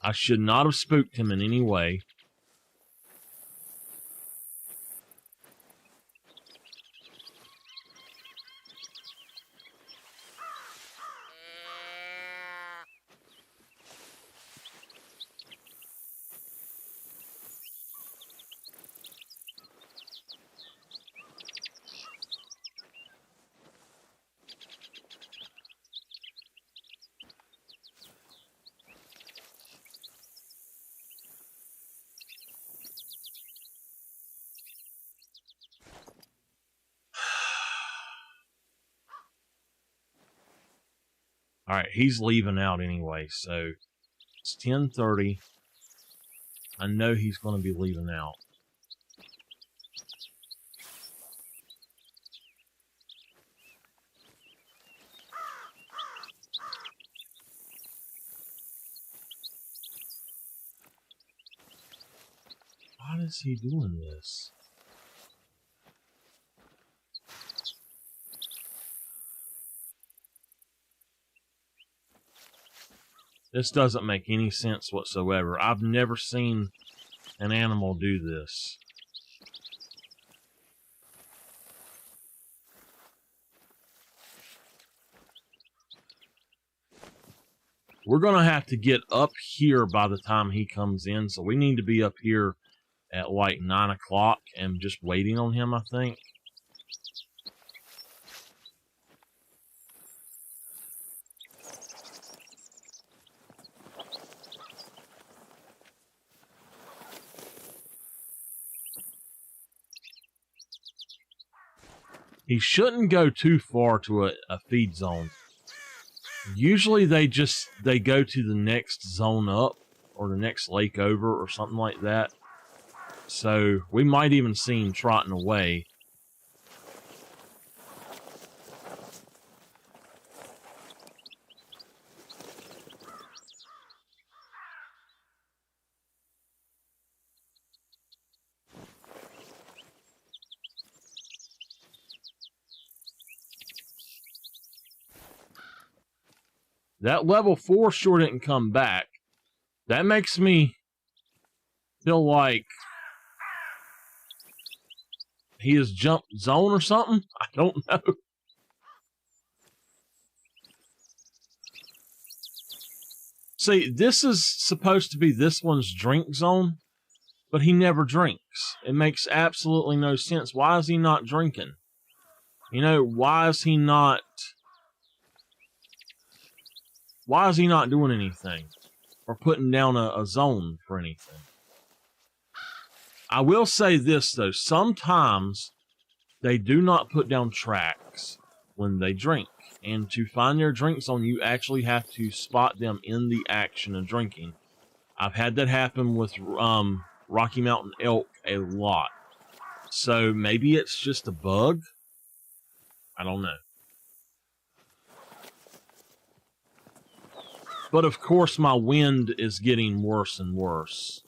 I should not have spooked him in any way. All right, he's leaving out anyway, so it's 10:30. I know he's going to be leaving out. Why is he doing this? This doesn't make any sense whatsoever. I've never seen an animal do this. We're going to have to get up here by the time he comes in, so we need to be up here at like 9 o'clock and just waiting on him, I think. He shouldn't go too far to a feed zone. Usually they go to the next zone up or the next lake over or something like that. So we might even see him trotting away. That level 4 sure didn't come back. That makes me feel like he has jumped zone or something. I don't know. See, this is supposed to be this one's drink zone, but he never drinks. It makes absolutely no sense. Why is he not drinking? You know, why is he not doing anything or putting down a zone for anything? I will say this, though. Sometimes they do not put down tracks when they drink. And to find their drink zone, you actually have to spot them in the action of drinking. I've had that happen with Rocky Mountain elk a lot. So maybe it's just a bug. I don't know. But of course, my wind is getting worse and worse.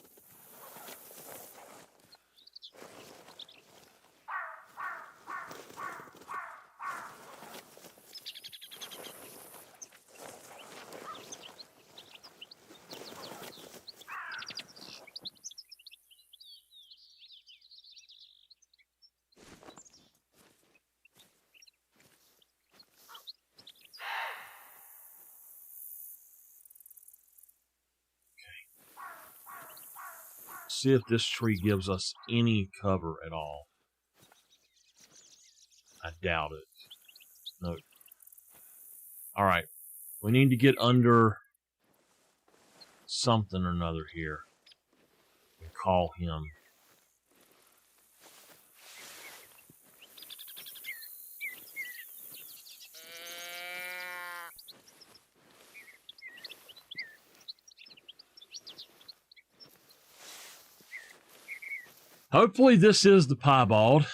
See if this tree gives us any cover at all. I doubt it. No. All right. We need to get under something or another here and call him. Hopefully this is the piebald.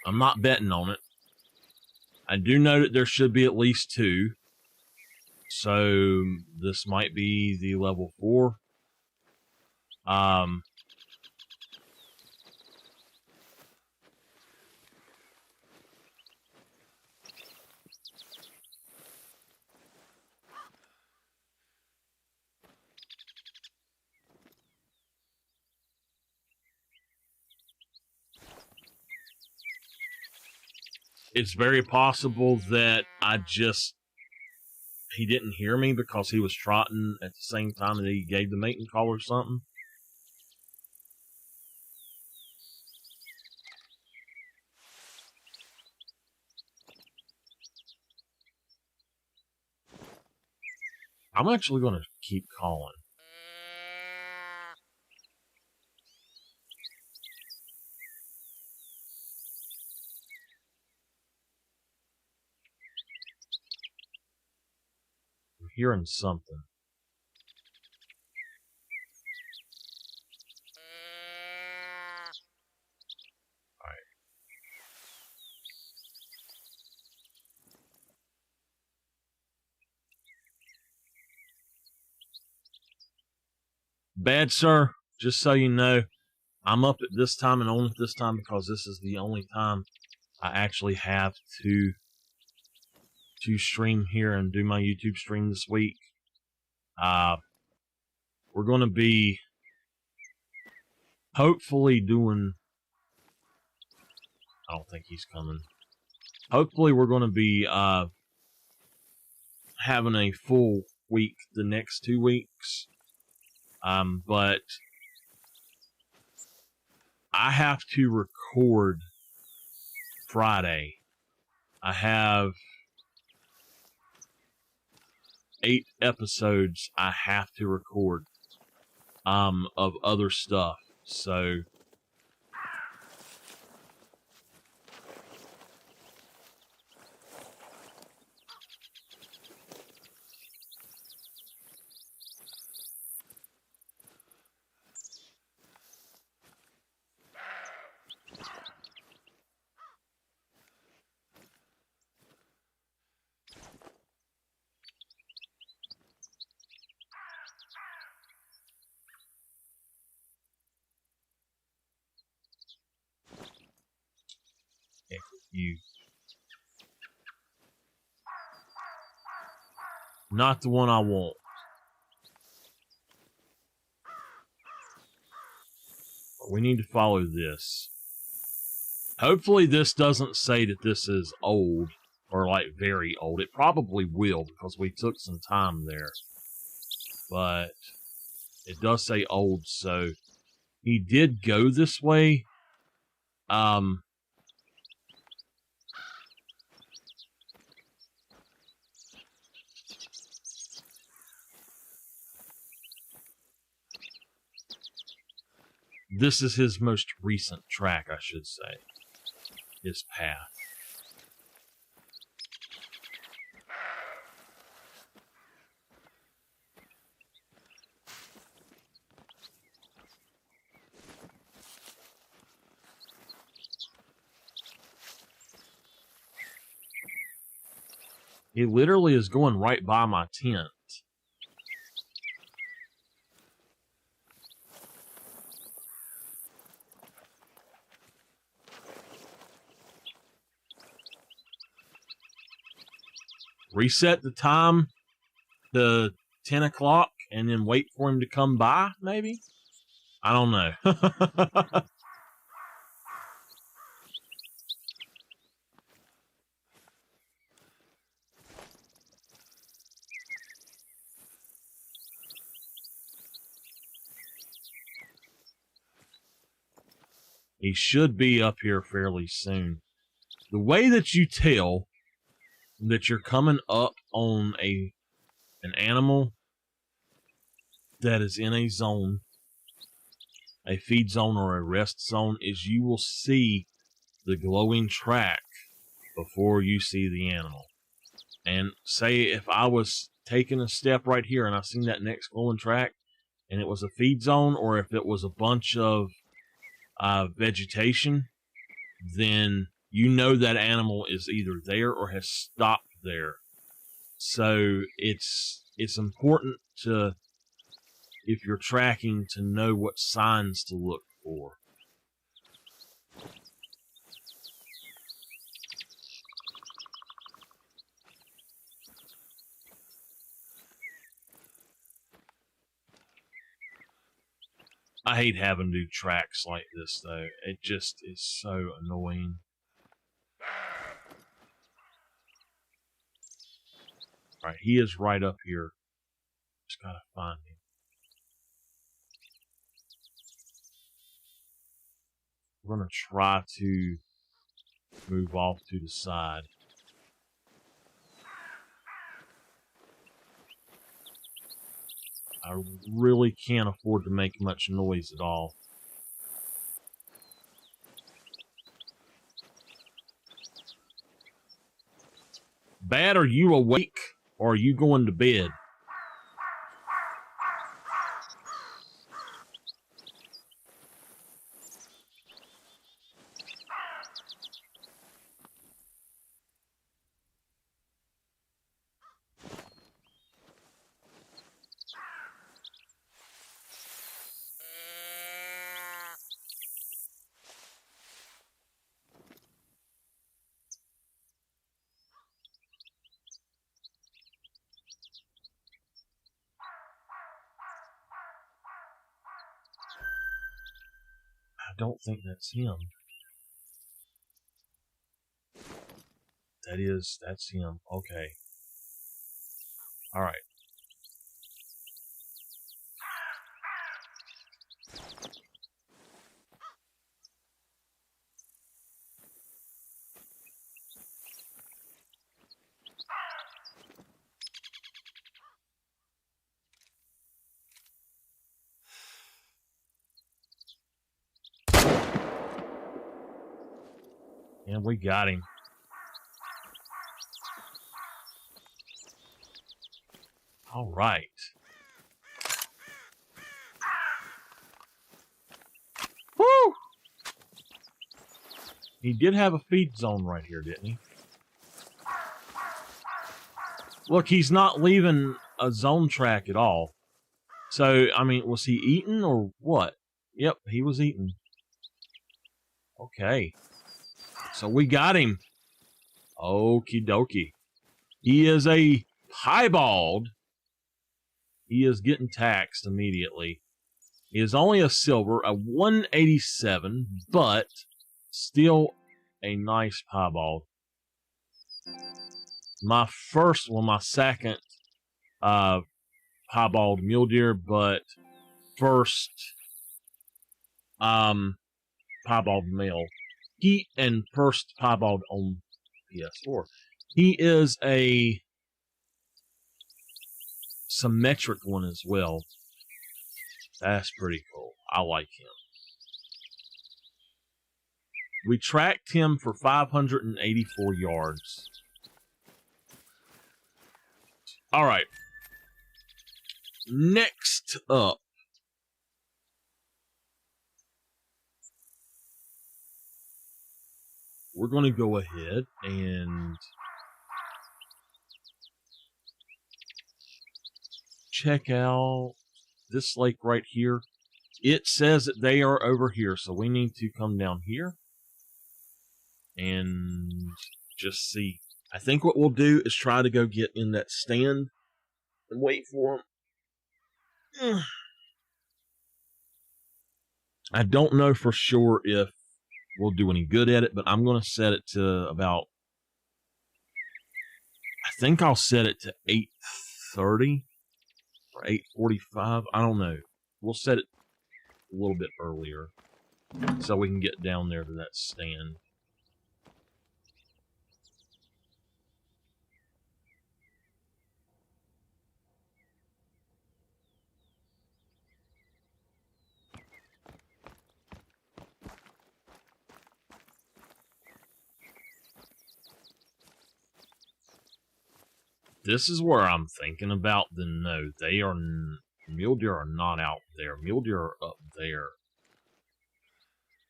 I'm not betting on it. I do know that there should be at least 2. So this might be the level 4. It's very possible that he didn't hear me because he was trotting at the same time that he gave the mating call or something. I'm actually going to keep calling. hearing something. Alright. Bad sir, just so you know, I'm up at this time and on at this time because this is the only time I actually have to stream here and do my YouTube stream this week. We're going to be hopefully doing... I don't think he's coming. Hopefully we're going to be having a full week the next 2 weeks. But I have to record Friday. I have 8 episodes I have to record of other stuff. So you. Not the one I want. We need to follow this. Hopefully this doesn't say that this is old, or like very old. It probably will because we took some time there. But it does say old, so he did go this way. This is his most recent track, I should say. His path. He literally is going right by my tent. Reset the time to 10 o'clock and then wait for him to come by, maybe? I don't know. He should be up here fairly soon. The way that you tell that you're coming up on an animal that is in a zone, a feed zone or a rest zone, is you will see the glowing track before you see the animal. And say if I was taking a step right here and I seen that next glowing track and it was a feed zone, or if it was a bunch of vegetation, then you know that animal is either there or has stopped there. So it's important to, if you're tracking, to know what signs to look for. I hate having to do tracks like this, though. It just is so annoying. Alright, he is right up here. Just gotta find him. We're gonna try to move off to the side. I really can't afford to make much noise at all. Bad, are you awake or are you going to bed? don't think that's him. That's him. Okay. All right. And we got him. All right. Woo! He did have a feed zone right here, didn't he? Look, he's not leaving a zone track at all. So, I mean, was he eating or what? Yep, he was eating. Okay. So we got him. Okie dokie. He is a piebald. He is getting taxed immediately. He is only a silver, a 187, but still a nice piebald. My second piebald mule deer, but first piebald male. First piebald on PS4. He is a symmetric one as well. That's pretty cool. I like him. We tracked him for 584 yards. All right. Next up, we're going to go ahead and check out this lake right here. It says that they are over here, so we need to come down here and just see. I think what we'll do is try to go get in that stand and wait for them. I don't know for sure if we'll do any good at it, but I'm going to set it to about, I think I'll set it to 8:30 or 8:45. I don't know. We'll set it a little bit earlier so we can get down there to that stand. This is where I'm thinking about the no. They are mule deer are not out there. Mule deer are up there.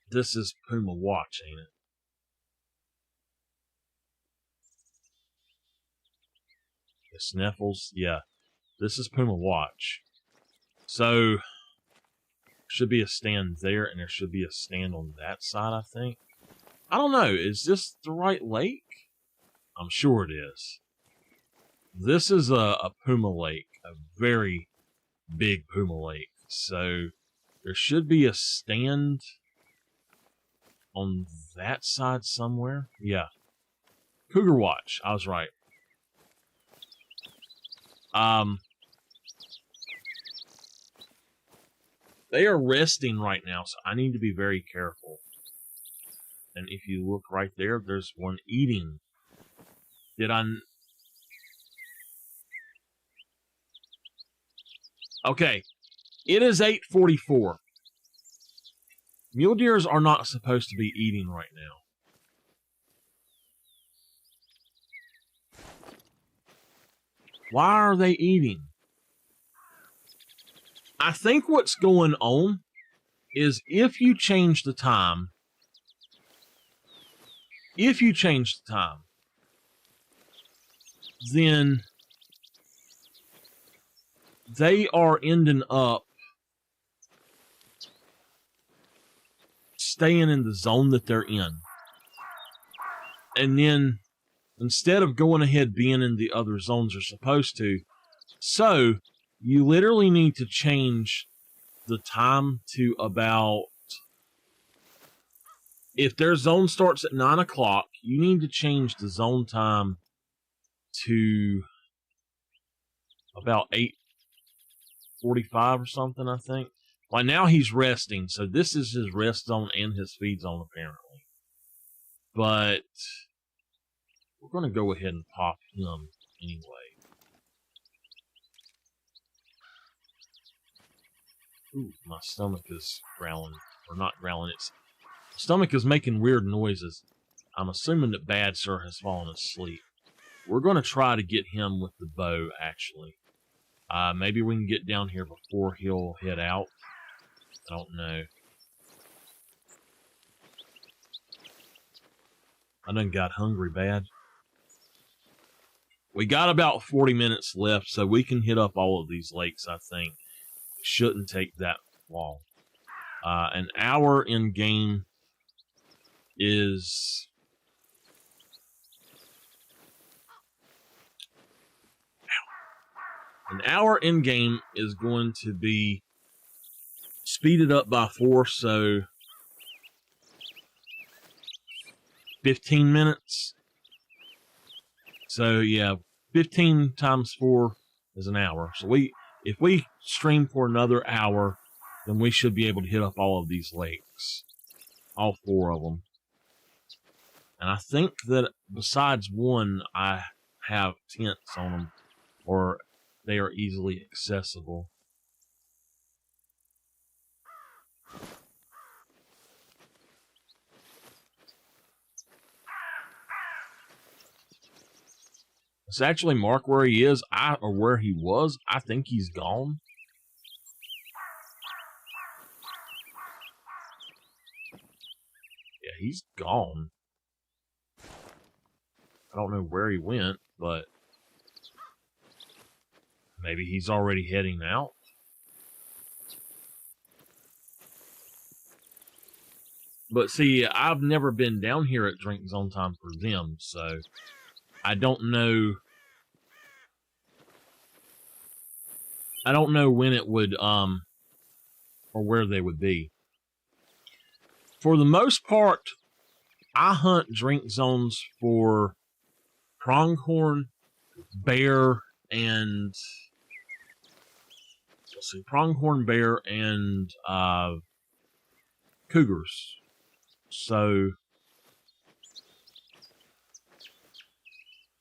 This is Puma Watch, ain't it? The Sniffles, yeah. This is Puma Watch. So should be a stand there, and there should be a stand on that side, I think. I don't know. Is this the right lake? I'm sure it is. This is a Puma lake, a very big Puma lake. So there should be a stand on that side somewhere. Yeah. Cougar Watch. I was right. They are resting right now, so I need to be very careful. And if you look right there, there's one eating. Okay, it is 8:44. Mule deers are not supposed to be eating right now. Why are they eating? I think what's going on is if you change the time, then they are ending up staying in the zone that they're in. And then instead of going ahead being in the other zones they're supposed to, so you literally need to change the time to about if their zone starts at 9 o'clock, you need to change the zone time to about 8:45 or something, I think. Like now he's resting, so this is his rest zone and his feed zone apparently. But we're going to go ahead and pop him anyway. Ooh, my stomach is growling, or not growling. My stomach is making weird noises. I'm assuming that Bad Sir has fallen asleep. We're going to try to get him with the bow, actually. Maybe we can get down here before he'll head out. I don't know. I done got hungry bad. We got about 40 minutes left, so we can hit up all of these lakes, I think. It shouldn't take that long. An hour in game is... An hour in game is going to be speeded up by 4, so 15 minutes. So yeah, 15 times 4 is an hour. So if we stream for another hour, then we should be able to hit up all of these lakes. All 4 of them. And I think that besides one, I have tents on them, or they are easily accessible. Let's actually mark where he is, or where he was. I think he's gone. Yeah, he's gone. I don't know where he went, but maybe he's already heading out. But see, I've never been down here at drink zone time for them, so I don't know. I don't know when it would, or where they would be. For the most part, I hunt drink zones for pronghorn, bear, and let's see, pronghorn, bear, and cougars. So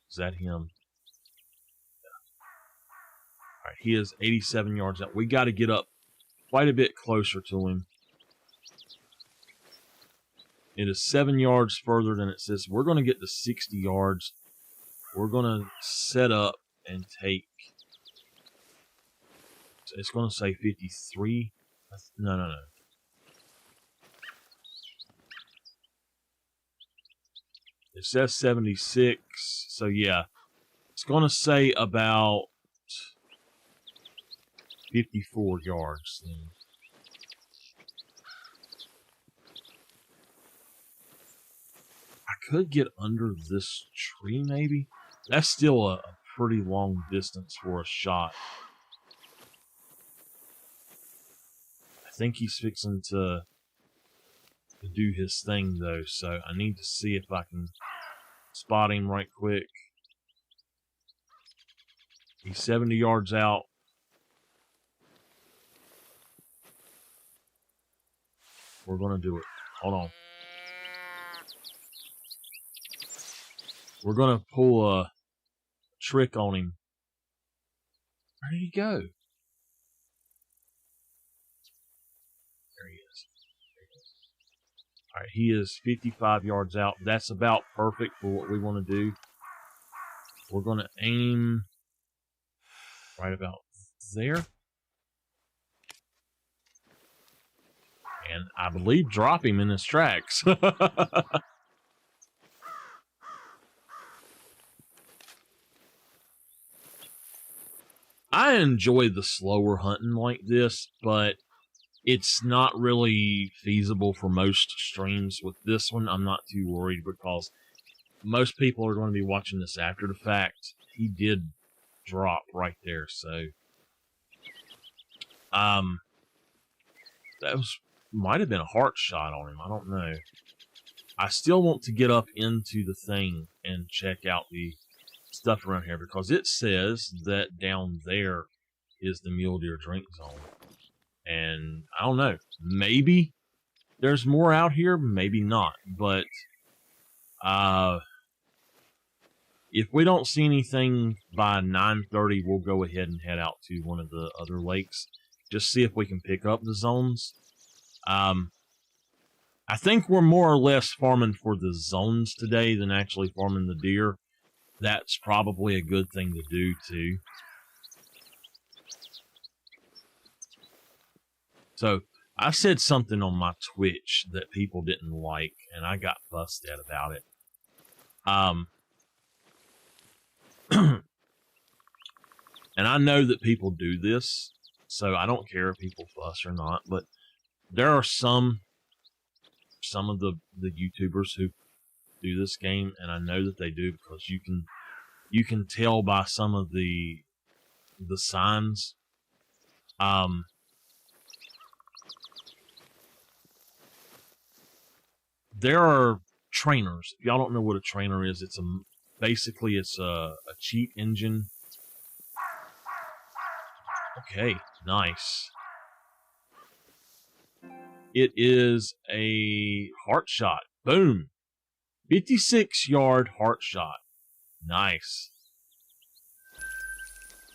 is that him? Yeah. All right, he is 87 yards out. We got to get up quite a bit closer to him. It is 7 yards further than it says. We're going to get to 60 yards. We're going to set up and take. It's going to say 53. No. It says 76. So yeah, it's going to say about 54 yards then. I could get under this tree maybe. That's still a pretty long distance for a shot. I think he's fixing to do his thing though, so I need to see if I can spot him right quick. He's 70 yards out. We're going to do it. Hold on. We're going to pull a trick on him. Where did he go? There he is. All right, he is 55 yards out. That's about perfect for what we want to do. We're going to aim right about there. And I believe drop him in his tracks. I enjoy the slower hunting like this, but it's not really feasible for most streams. With this one, I'm not too worried because most people are going to be watching this after the fact. He did drop right there, so that might have been a heart shot on him. I don't know. I still want to get up into the thing and check out the stuff around here, because it says that down there is the mule deer drink zone. And I don't know, maybe there's more out here, maybe not. But if we don't see anything by 9:30, we'll go ahead and head out to one of the other lakes. Just see if we can pick up the zones. I think we're more or less farming for the zones today than actually farming the deer. That's probably a good thing to do, too. So, I said something on my Twitch that people didn't like, and I got fussed at about it. And I know that people do this, so I don't care if people fuss or not, but there are some of the YouTubers who do this game, and I know that they do, because you can tell by some of the signs. There are trainers. If y'all don't know what a trainer is, basically it's a cheat engine. Okay, nice. It is a heart shot. Boom. 56-yard heart shot. Nice.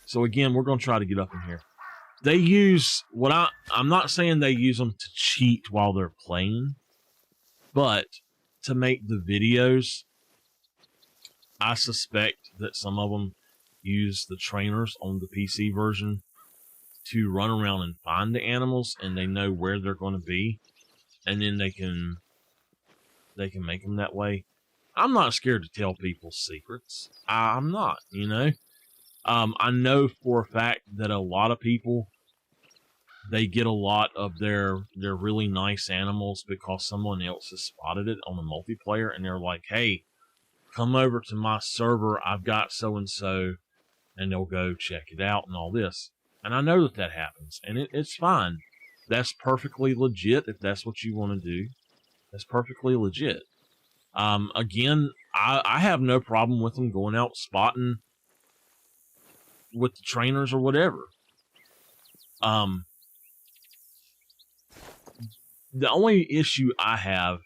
So again, we're going to try to get up in here. They use I'm not saying they use them to cheat while they're playing, but to make the videos, I suspect that some of them use the trainers on the PC version to run around and find the animals, and they know where they're going to be, and then they can make them that way. I'm not scared to tell people secrets. I'm not, you know. I know for a fact that a lot of people, they get a lot of their really nice animals because someone else has spotted it on the multiplayer, and they're like, hey, come over to my server, I've got so-and-so, and they'll go check it out and all this. And I know that happens, and it's fine. That's perfectly legit if that's what you want to do. That's perfectly legit. Again, I have no problem with them going out spotting with the trainers or whatever. The only issue I have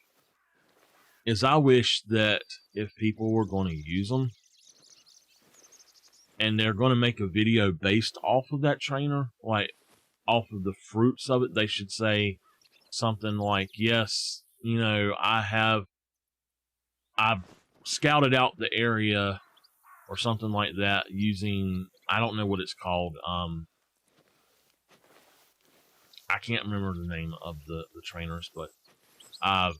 is I wish that if people were going to use them and they're going to make a video based off of that trainer, like off of the fruits of it, they should say something like, yes, you know, I've scouted out the area or something like that using, I don't know what it's called. I can't remember the name of the trainers, but I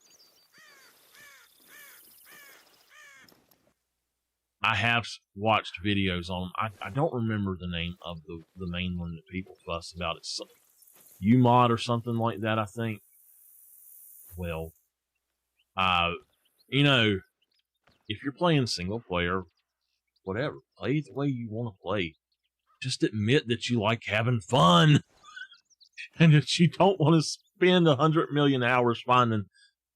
have watched videos on them. I don't remember the name of the main one that people fuss about. It's UMod or something like that, I think. Well, you know, if you're playing single player, whatever, play the way you want to play. Just admit that you like having fun and that you don't want to spend 100 million hours finding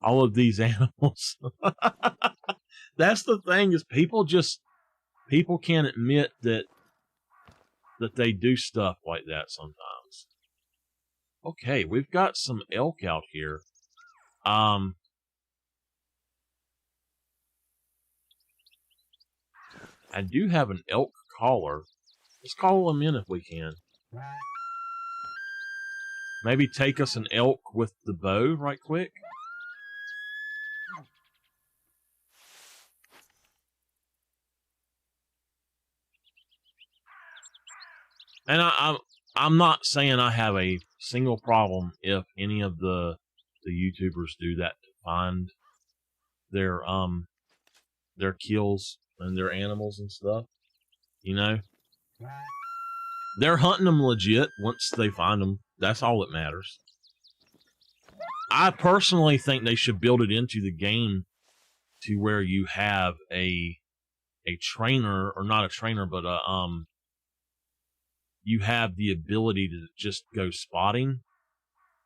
all of these animals. That's the thing, is people can't admit that they do stuff like that sometimes. Okay, we've got some elk out here. I do have an elk caller. Let's call them in if we can. Maybe take us an elk with the bow right quick. And I'm not saying I have a single problem if any of the YouTubers do that to find their kills and their animals and stuff. You know, they're hunting them legit once they find them. That's all that matters. I personally think they should build it into the game to where you have a trainer, or not a trainer, but you have the ability to just go spotting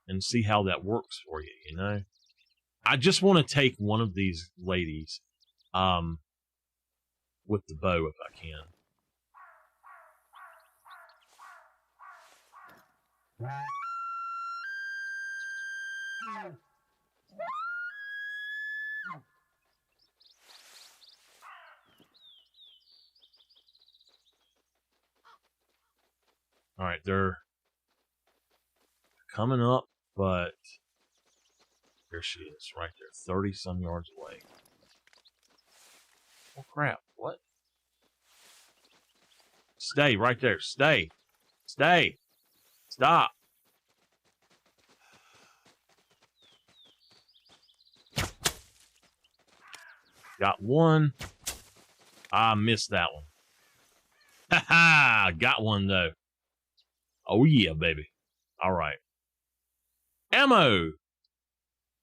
and see how that works for you, you know? I just want to take one of these ladies with the bow if I can. All right, they're coming up, but there she is, right there, 30-some yards away. Oh, crap. What? Stay right there. Stay. Stay. Stop. Got one. I missed that one. Ha ha! Got one, though. Oh, yeah, baby. All right. Ammo!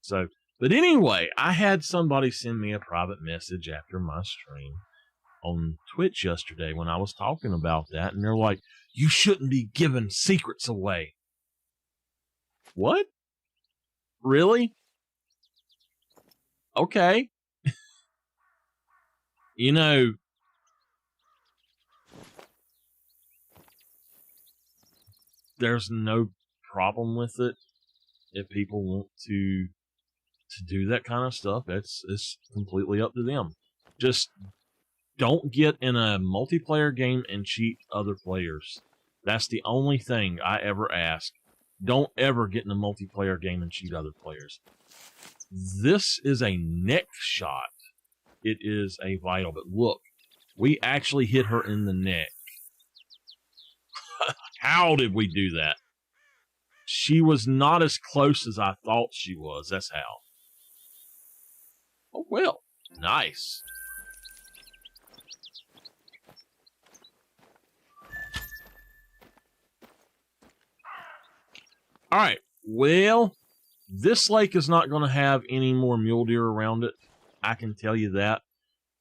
So, but anyway, I had somebody send me a private message after my stream on Twitch yesterday when I was talking about that, and they're like, you shouldn't be giving secrets away. What? Really? Okay. You know, there's no problem with it if people want to do that kind of stuff. It's completely up to them. Just don't get in a multiplayer game and cheat other players. That's the only thing I ever ask. Don't ever get in a multiplayer game and cheat other players. This is a neck shot. It is a vital, but look, we actually hit her in the neck. How did we do that? She was not as close as I thought she was. That's how. Oh, well. Nice. All right. Well, this lake is not going to have any more mule deer around it. I can tell you that.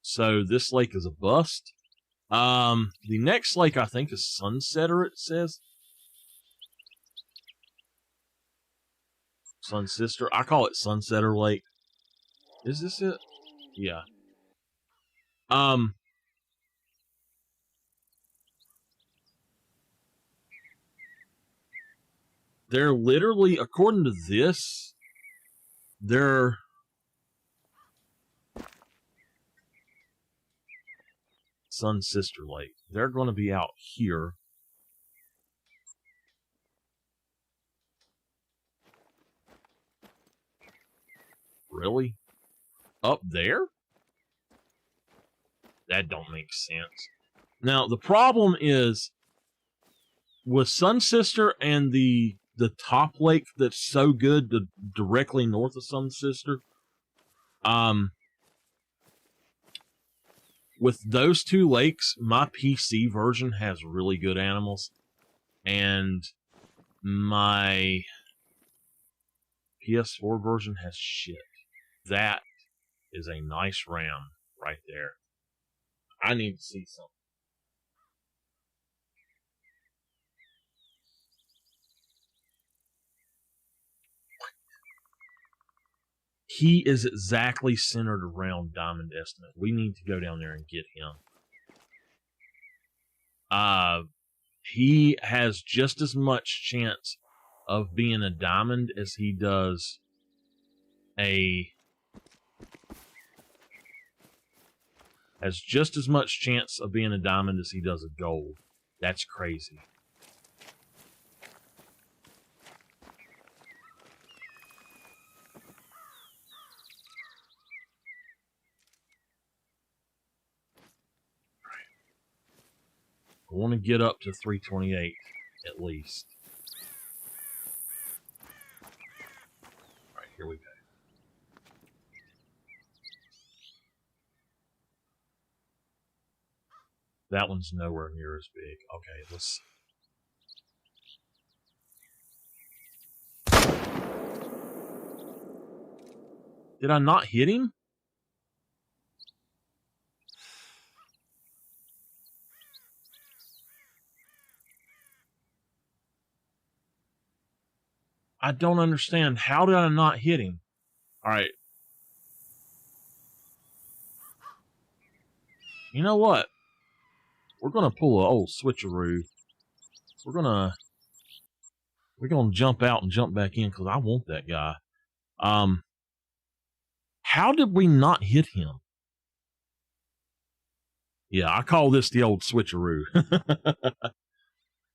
So this lake is a bust. The next lake, I think, is Sunsetter, it says. Sun Sister. I call it Sunsetter Lake. Is this it? Yeah. They're literally, according to this, they're Sun Sister Lake. They're going to be out here. Really? Up there? That don't make sense. Now, the problem is with Sun Sister and the top lake that's so good directly north of Sun Sister, with those two lakes, my PC version has really good animals, and my PS4 version has shit. That is a nice ram right there. I need to see something. He is exactly centered around Diamond Estimate. We need to go down there and get him. He has just as much chance of being a diamond as he does has just as much chance of being a diamond as he does a gold. That's crazy. I want to get up to 328 at least. All right, here we go. That one's nowhere near as big. Okay, let's... Did I not hit him? I don't understand. How did I not hit him? All right, You know what? We're gonna pull an old switcheroo. We're gonna jump out and jump back in because I want that guy. How did we not hit him? Yeah, I call this the old switcheroo.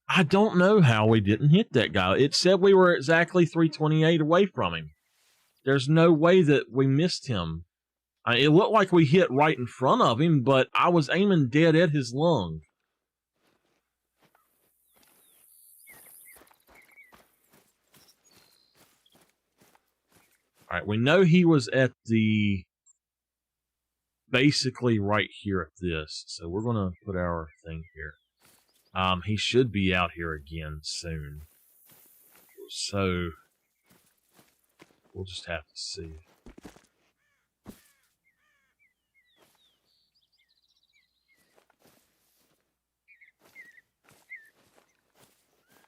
I don't know how we didn't hit that guy. It said we were exactly 328 away from him. There's no way that we missed him. It looked like we hit right in front of him, but I was aiming dead at his lung. All right, we know he was at the... basically right here at this. So we're going to put our thing here. He should be out here again soon. So we'll just have to see.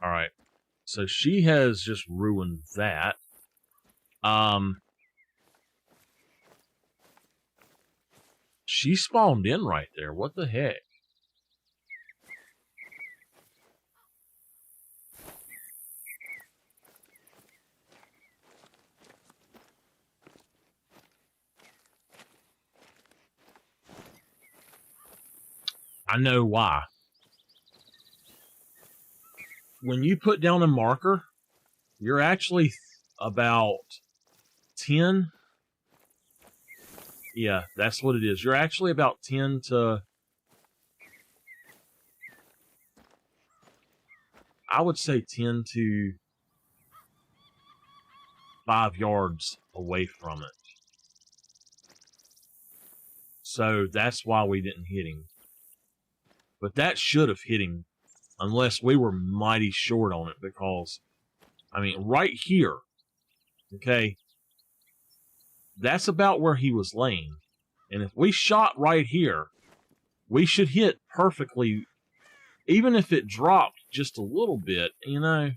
All right. So she has just ruined that. She spawned in right there. What the heck? I know why. When you put down a marker, you're actually about 10. Yeah, that's what it is. You're actually about 10 to... I would say 10 to 5 yards away from it. So that's why we didn't hit him. But that should have hit him, unless we were mighty short on it, because, I mean, right here, okay, that's about where he was laying. And if we shot right here, we should hit perfectly, even if it dropped just a little bit, you know,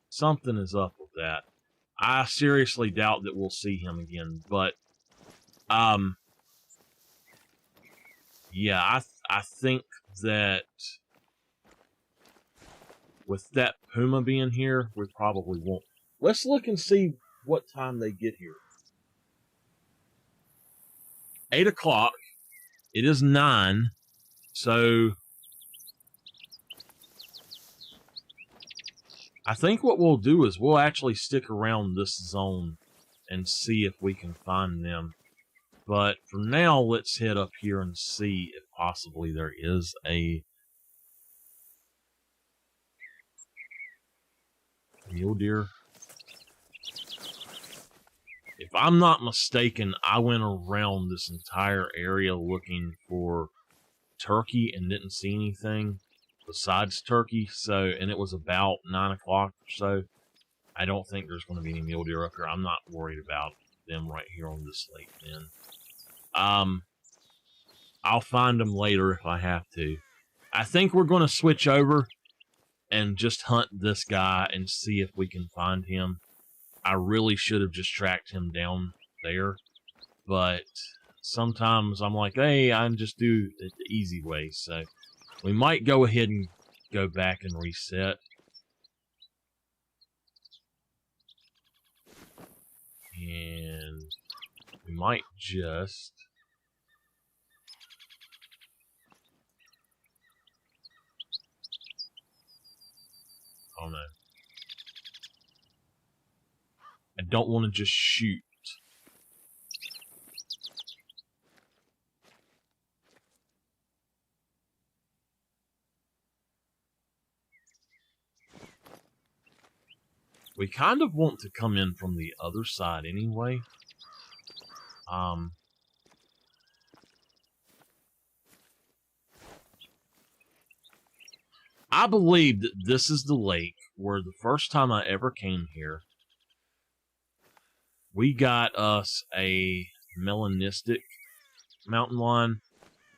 something is up with that. I seriously doubt that we'll see him again, but, yeah, I think that with that Puma being here, we probably won't. Let's look and see what time they get here. 8 o'clock. It is 9. So I think what we'll do is we'll actually stick around this zone and see if we can find them. But for now, let's head up here and see if possibly there is a mule deer. If I'm not mistaken, I went around this entire area looking for turkey and didn't see anything besides turkey. So, and it was about 9 o'clock or so. I don't think there's going to be any mule deer up here. I'm not worried about them right here on this lake, then. I'll find them later if I have to. I think we're going to switch over and just hunt this guy and see if we can find him. I really should have just tracked him down there, but sometimes I'm like, hey, I just do it the easy way. So we might go ahead and go back and reset. And we might just... oh no. I don't want to just shoot. We kind of want to come in from the other side anyway. I believe that this is the lake where the first time I ever came here, we got us a melanistic mountain lion,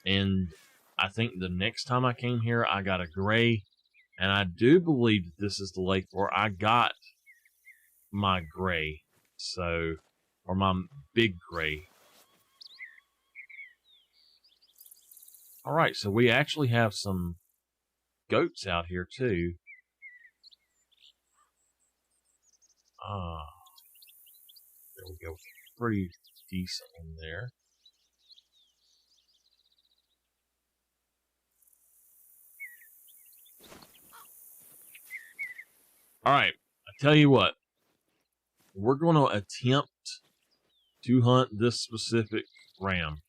and I think the next time I came here, I got a gray, and I do believe that this is the lake where I got my gray, so, or my big gray. Alright, so we actually have some goats out here too. There we go. Pretty decent in there. Alright, I tell you what. We're going to attempt to hunt this specific ram.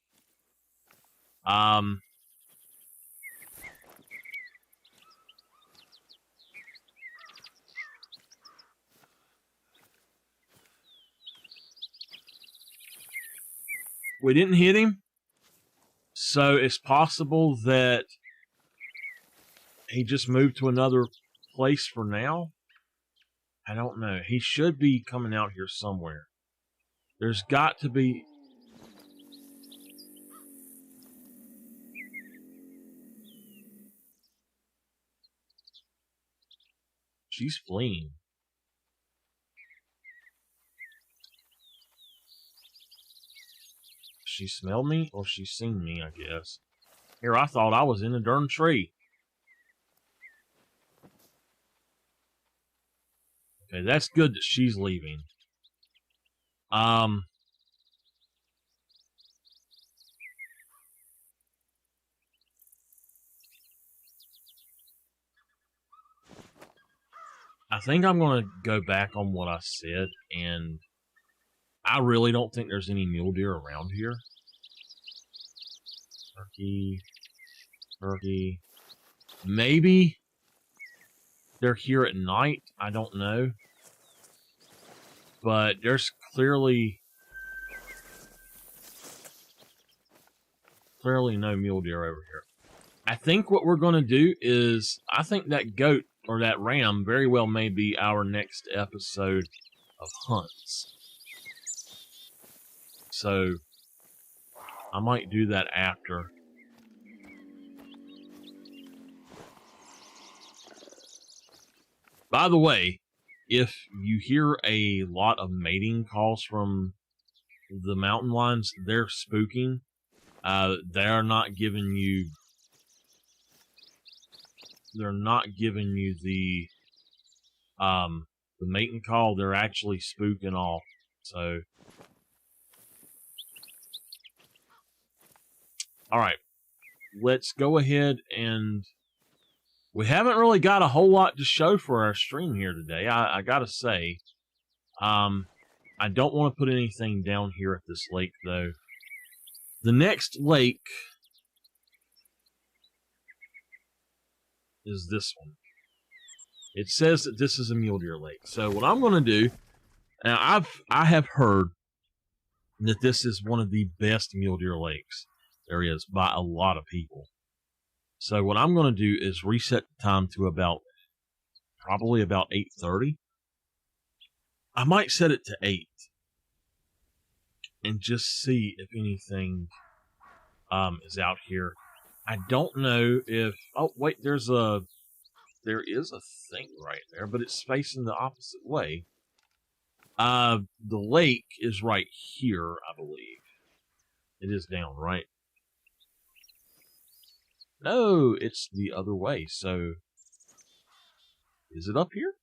We didn't hit him, so it's possible that he just moved to another place for now. I don't know. He should be coming out here somewhere. There's got to be... She's fleeing. She smelled me, or she seen me, I guess. Here, I thought I was in a darn tree. Okay, that's good that she's leaving. I think I'm going to go back on what I said, and I really don't think there's any mule deer around here. Turkey. Maybe they're here at night. I don't know. But there's clearly no mule deer over here. I think what we're going to do is, I think that goat or that ram very well may be our next episode of hunts. So I might do that after. By the way, if you hear a lot of mating calls from the mountain lions, they're spooking. They're not giving you the mating call. They're actually spooking off. So, all right, let's go ahead and. We haven't really got a whole lot to show for our stream here today. I gotta say, I don't want to put anything down here at this lake, though. The next lake is this one. It says that this is a mule deer lake. So what I'm going to do, and I have heard that this is one of the best mule deer lakes there is by a lot of people. So what I'm going to do is reset the time to probably about 8:30. I might set it to 8 and just see if anything is out here. I don't know if... Oh, wait, there is a thing right there, but it's facing the opposite way. The lake is right here, I believe. It is down, right? No, it's the other way. So, is it up here?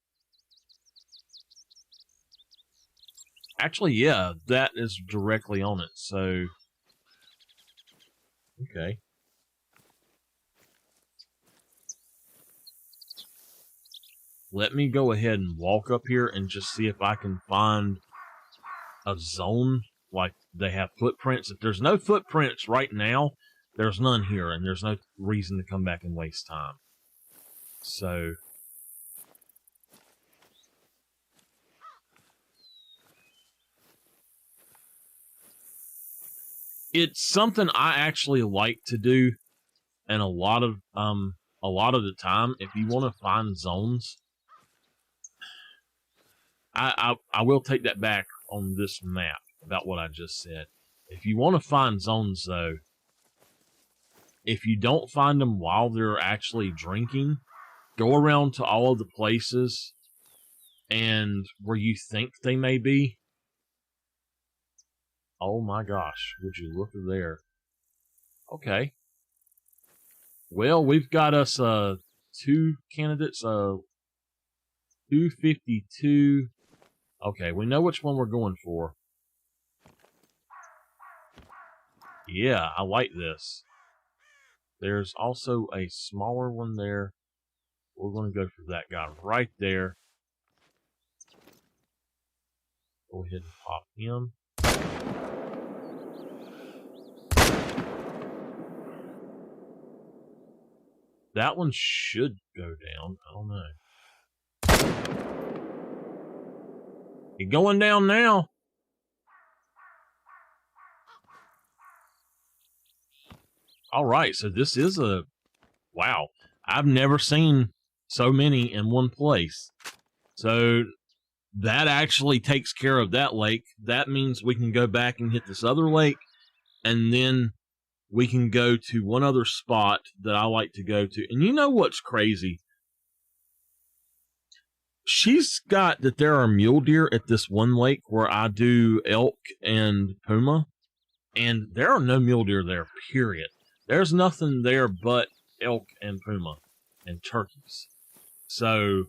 Actually, yeah, that is directly on it. So, okay. Let me go ahead and walk up here and just see if I can find a zone. Like, they have footprints. If there's no footprints right now, there's none here, and there's no reason to come back and waste time. So, it's something I actually like to do, and a lot of the time, if you want to find zones, I will take that back on this map about what I just said. If you want to find zones, though, if you don't find them while they're actually drinking, go around to all of the places and where you think they may be. Oh my gosh, would you look there? Okay. Well, we've got us 2 candidates. 252. Okay, we know which one we're going for. Yeah, I like this. There's also a smaller one there. We're going to go for that guy right there. Go ahead and pop him. That one should go down. I don't know. You're going down now. All right, so this is a... Wow. I've never seen so many in one place. So that actually takes care of that lake. That means we can go back and hit this other lake, and then we can go to one other spot that I like to go to. And you know what's crazy? She's got that there are mule deer at this one lake where I do elk and puma, and there are no mule deer there, period. There's nothing there but elk and puma and turkeys. So,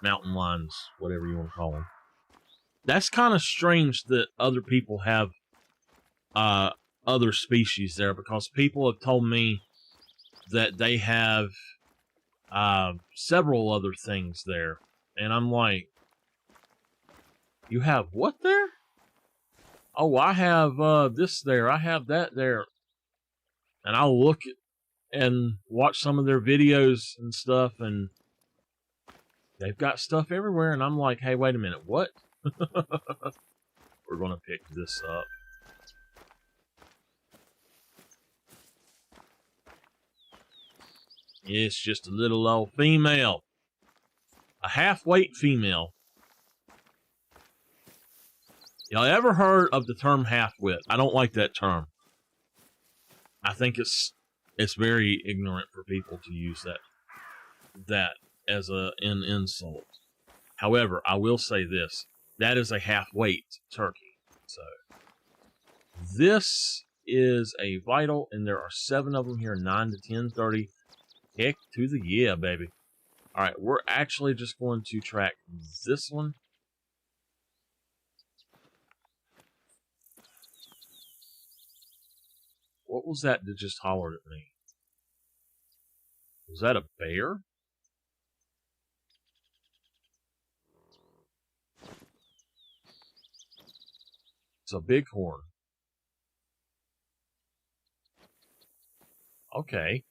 mountain lions, whatever you want to call them. That's kind of strange that other people have other species there, because people have told me that they have several other things there. And I'm like, you have what there? Oh, I have this there. I have that there. And I'll look at and watch some of their videos and stuff, and they've got stuff everywhere. And I'm like, hey, wait a minute. What? We're going to pick this up. It's just a little old female. A half-weight female. Y'all ever heard of the term half-wit? I don't like that term. I think it's very ignorant for people to use that as an insult. However, I will say this. That is a half-weight turkey. So, this is a vital, and there are 7 of them here, 9 to 10:30. Heck to the yeah, baby. All right, we're actually just going to track this one. What was that just hollered at me? Was that a bear? It's a bighorn. Okay.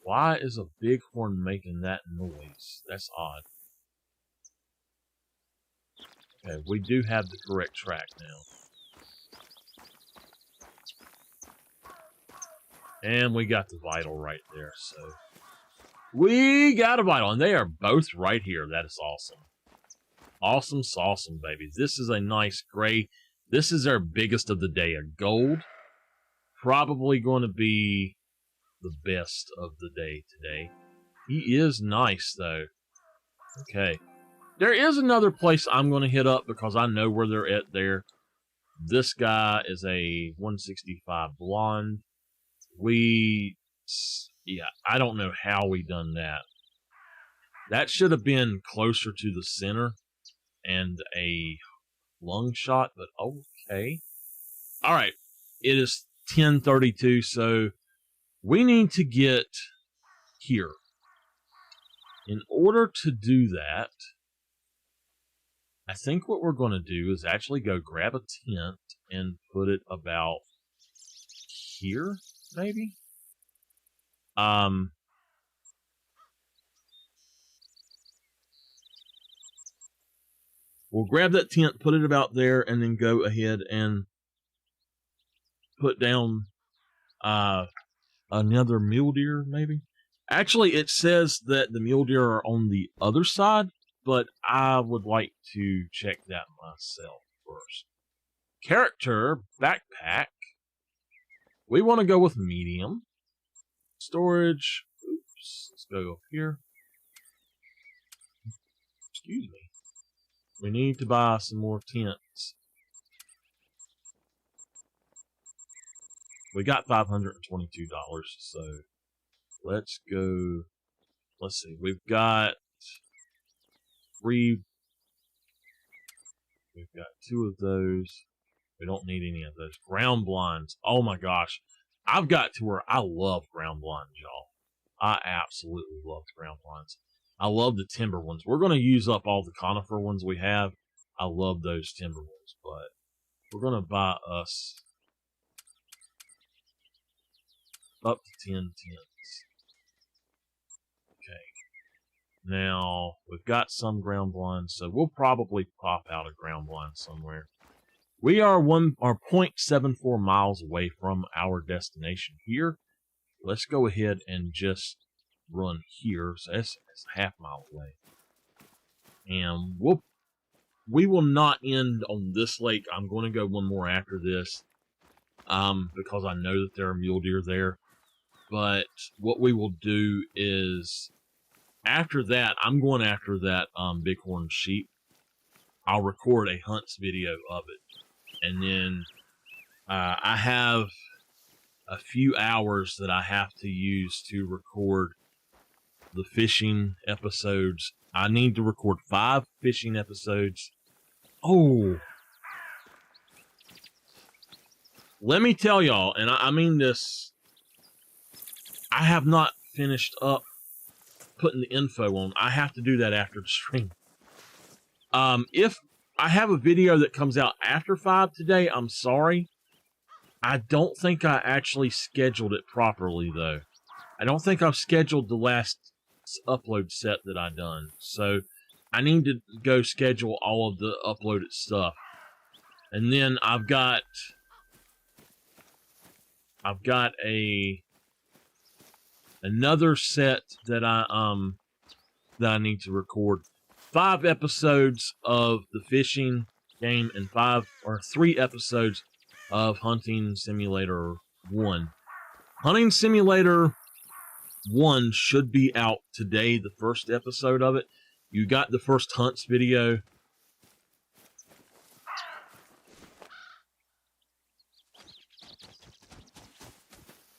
Why is a bighorn making that noise? That's odd. Okay, we do have the correct track now. And we got the vital right there, so... We got a vital, and they are both right here. That is awesome. Awesome sauceum, baby. This is a nice gray. This is our biggest of the day, a gold. Probably going to be the best of the day today. He is nice, though. Okay. There is another place I'm going to hit up because I know where they're at there. This guy is a 165 blonde. Yeah, I don't know how we done that. That should have been closer to the center and a lung shot, but okay. All right. It is 10:32, so we need to get here. In order to do that, I think what we're going to do is actually go grab a tent and put it about here, maybe? We'll grab that tent, put it about there, and then go ahead and put down another mule deer, maybe? Actually, it says that the mule deer are on the other side, but I would like to check that myself first. Character, backpack. We want to go with medium. Storage. Oops. Let's go up here. Excuse me. We need to buy some more tents. We got $522, so let's go. Let's see. We've got three. We've got 2 of those. We don't need any of those. Ground blinds. Oh my gosh. I've got to where I love ground blinds, y'all. I absolutely love the ground blinds. I love the timber ones. We're going to use up all the conifer ones we have. I love those timber ones, but we're going to buy us up to 10 tents. Okay. Now, we've got some ground blinds, so we'll probably pop out a ground blind somewhere. We are 0.74 miles away from our destination here. Let's go ahead and just run here. So that's a half mile away. And we will not end on this lake. I'm going to go one more after this. Because I know that there are mule deer there. But what we will do is after that, I'm going after that bighorn sheep. I'll record a hunts video of it. And then I have a few hours that I have to use to record the fishing episodes. I need to record 5 fishing episodes. Oh, let me tell y'all, and I mean this, I have not finished up putting the info on. I have to do that after the stream. If I have a video that comes out after 5 today, I'm sorry. I don't think I actually scheduled it properly, though. I don't think I've scheduled the last upload set that I done. So I need to go schedule all of the uploaded stuff. And then I've got another set that I need to record. 5 episodes of the fishing game and 3 episodes of Hunting Simulator 1. Hunting Simulator 1 should be out today, the first episode of it. You got the first hunts video.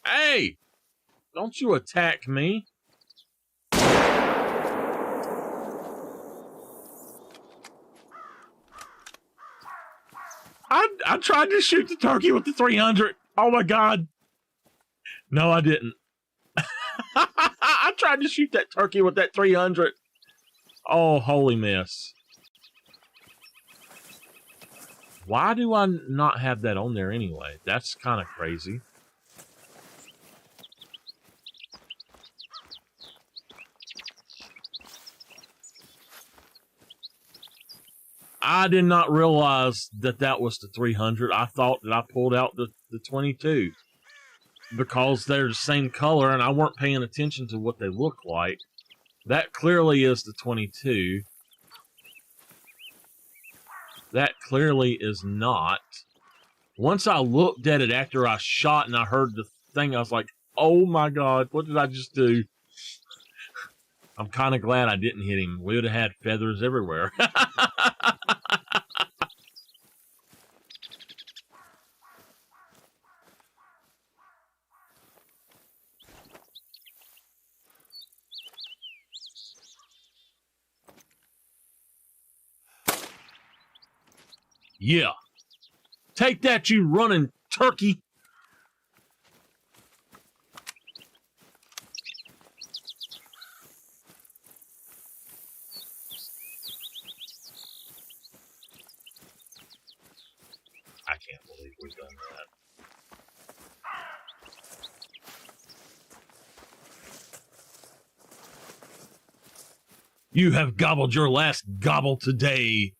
Hey! Don't you attack me. I tried to shoot the turkey with the 300. Oh my god. No, I didn't. I tried to shoot that turkey with that 300. Oh, holy mess. Why do I not have that on there anyway? That's kind of crazy. I did not realize that that was the 300. I thought that I pulled out the 22 because they're the same color and I weren't paying attention to what they look like. That clearly is the 22. That clearly is not. Once I looked at it after I shot and I heard the thing, I was like, oh my god, what did I just do? I'm kind of glad I didn't hit him. We would have had feathers everywhere. Yeah. Take that, you running turkey. I can't believe we've done that. You have gobbled your last gobble today.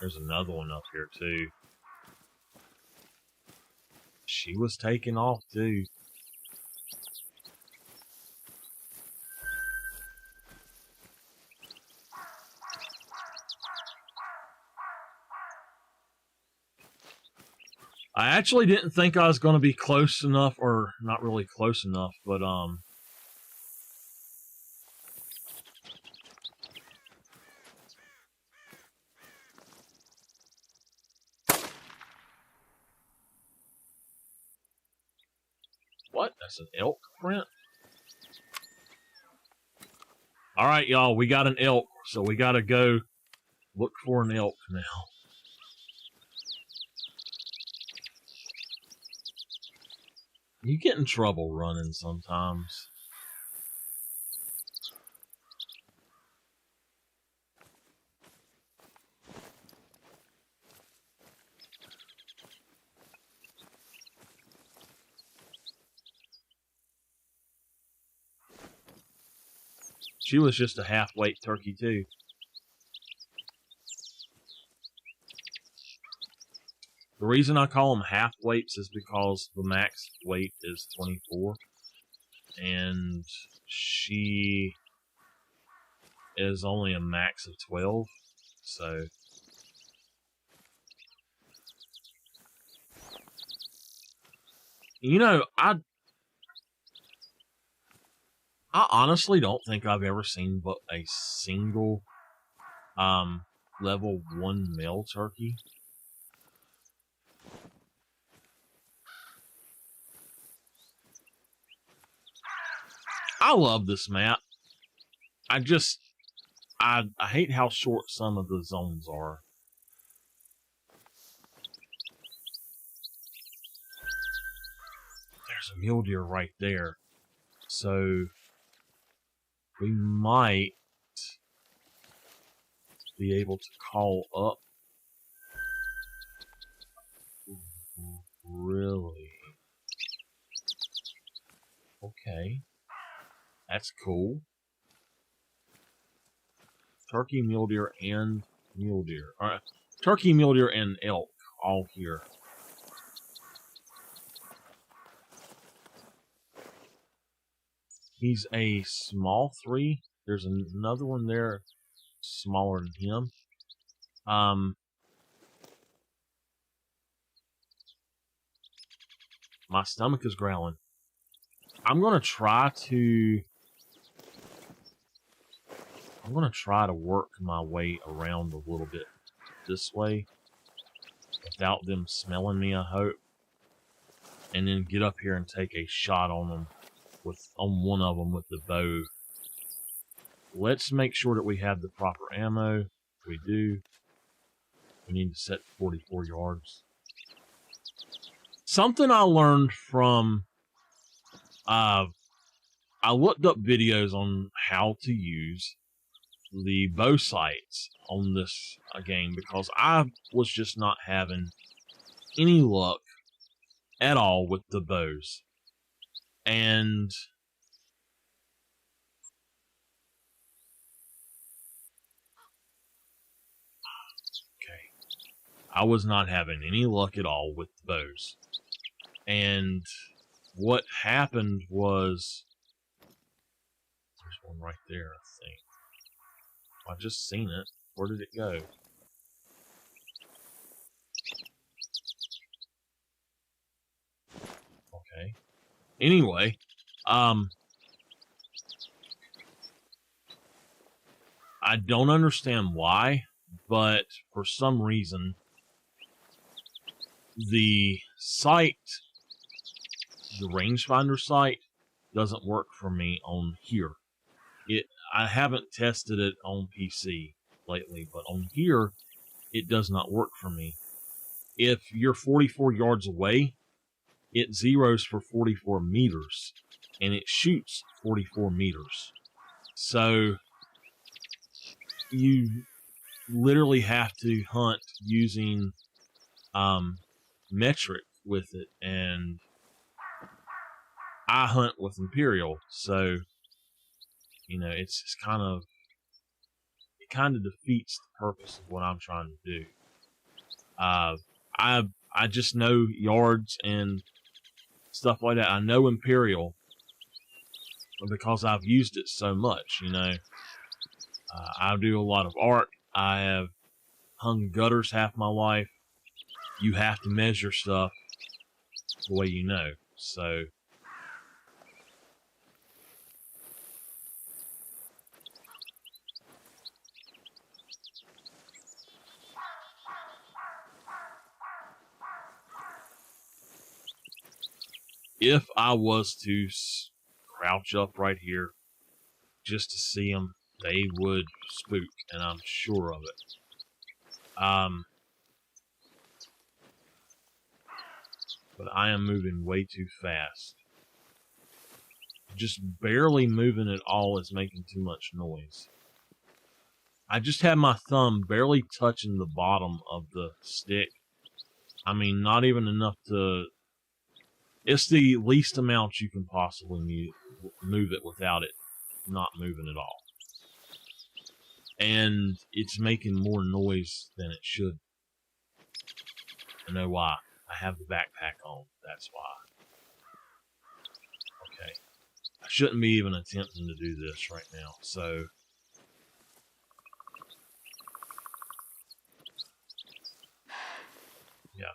There's another one up here too. She was taking off too. I actually didn't think I was going to be close enough, or not really close enough, but What? That's an elk print? Alright, y'all, we got an elk, so we gotta go look for an elk now. You get in trouble running sometimes. She was just a half-weight turkey, too. The reason I call them half-weights is because the max weight is 24. And she is only a max of 12. So... You know, I honestly don't think I've ever seen but a single level 1 male turkey. I love this map. I hate how short some of the zones are. There's a mule deer right there. So we might be able to call up. Really? Okay. That's cool. Turkey, mule deer, and mule deer. Alright. Turkey, mule deer, and elk all here. He's a small 3. There's another one there smaller than him. My stomach is growling. I'm gonna try to work my way around a little bit this way without them smelling me, I hope. And then get up here and take a shot on them on one of them with the bow. Let's make sure that we have the proper ammo. We do. We need to set 44 yards. Something I learned from, I looked up videos on how to use the bow sights on this game because I was just not having any luck at all with the bows. And I was not having any luck at all with the bows. And what happened was, there's one right there, I think. I just seen it. Where did it go? Okay. Anyway, I don't understand why, but for some reason, the sight, the rangefinder sight, doesn't work for me on here. I haven't tested it on PC lately, but on here, it does not work for me. If you're 44 yards away, it zeroes for 44 meters, and it shoots 44 meters. So, you literally have to hunt using metric with it, and I hunt with Imperial, so you know it's kind of defeats the purpose of what I'm trying to do. I just know yards and stuff like that. I know Imperial because I've used it so much. You know, I do a lot of art. I have hung gutters half my life. You have to measure stuff the way you know. So, if I was to crouch up right here just to see them, they would spook, and I'm sure of it. But I am moving way too fast. Just barely moving at all is making too much noise. I just had my thumb barely touching the bottom of the stick. I mean, not even enough to... It's the least amount you can possibly move it without it not moving at all. And it's making more noise than it should. I know why. I have the backpack on. That's why. Okay. I shouldn't be even attempting to do this right now. So... yeah.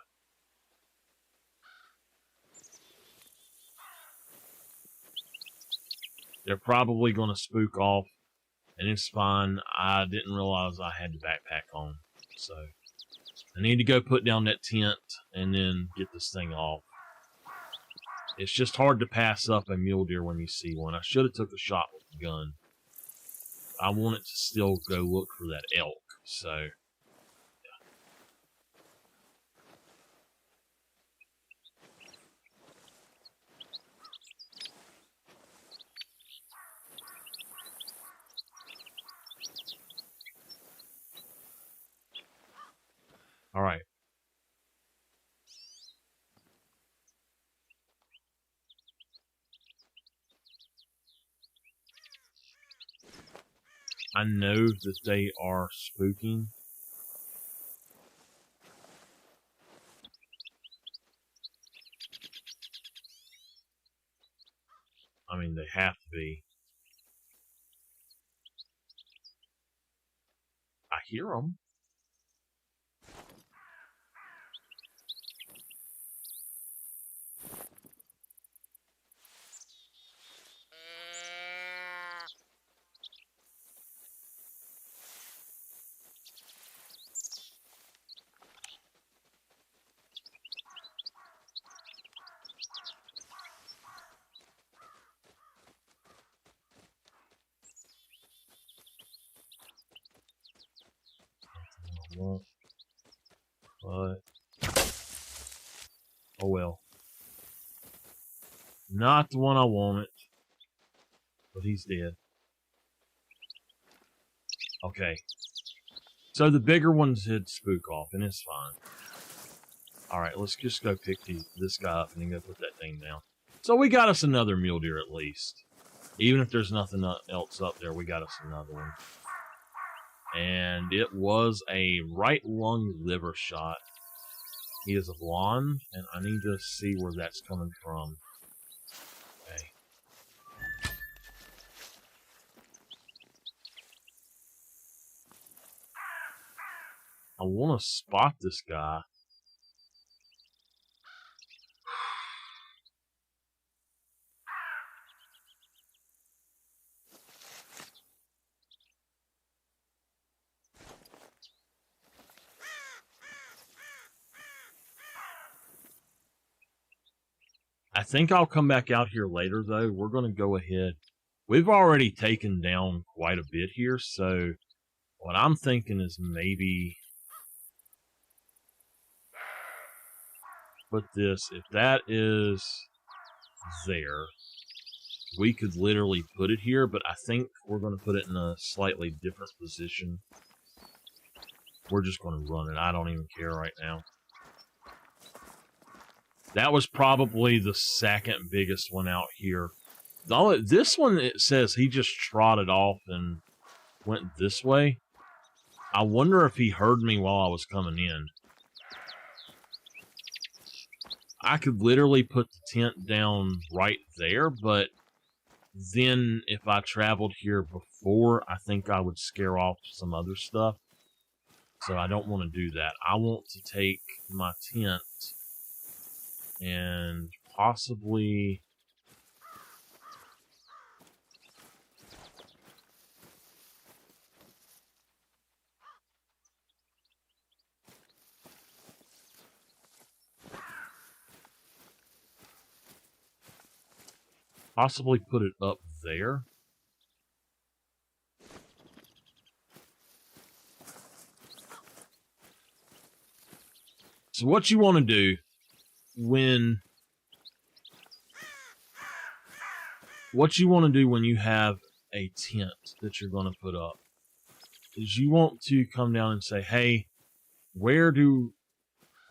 They're probably going to spook off, and it's fine. I didn't realize I had the backpack on, so I need to go put down that tent and then get this thing off. It's just hard to pass up a mule deer when you see one. I should have took a shot with the gun. I wanted to still go look for that elk, so... yeah. All right. I know that they are spooking. I mean, they have to be. I hear them. But, oh well. Not the one I wanted. But he's dead. Okay. So the bigger ones did spook off, and it's fine. Alright, let's just go pick this guy up and then go put that thing down. So we got us another mule deer at least. Even if there's nothing else up there, we got us another one. And it was a right lung liver shot. He is a blonde, and I need to see where that's coming from. Okay. I want to spot this guy. I think I'll come back out here later, though. We're going to go ahead. We've already taken down quite a bit here, so what I'm thinking is maybe put this, if that is there, we could literally put it here, but I think we're going to put it in a slightly different position. We're just going to run it. I don't even care right now. That was probably the second biggest one out here. This one, it says he just trotted off and went this way. I wonder if he heard me while I was coming in. I could literally put the tent down right there, but then if I traveled here before, I think I would scare off some other stuff. So I don't want to do that. I want to take my tent and possibly... possibly put it up there. So what you want to do when you have a tent that you're going to put up is you want to come down and say, hey, where do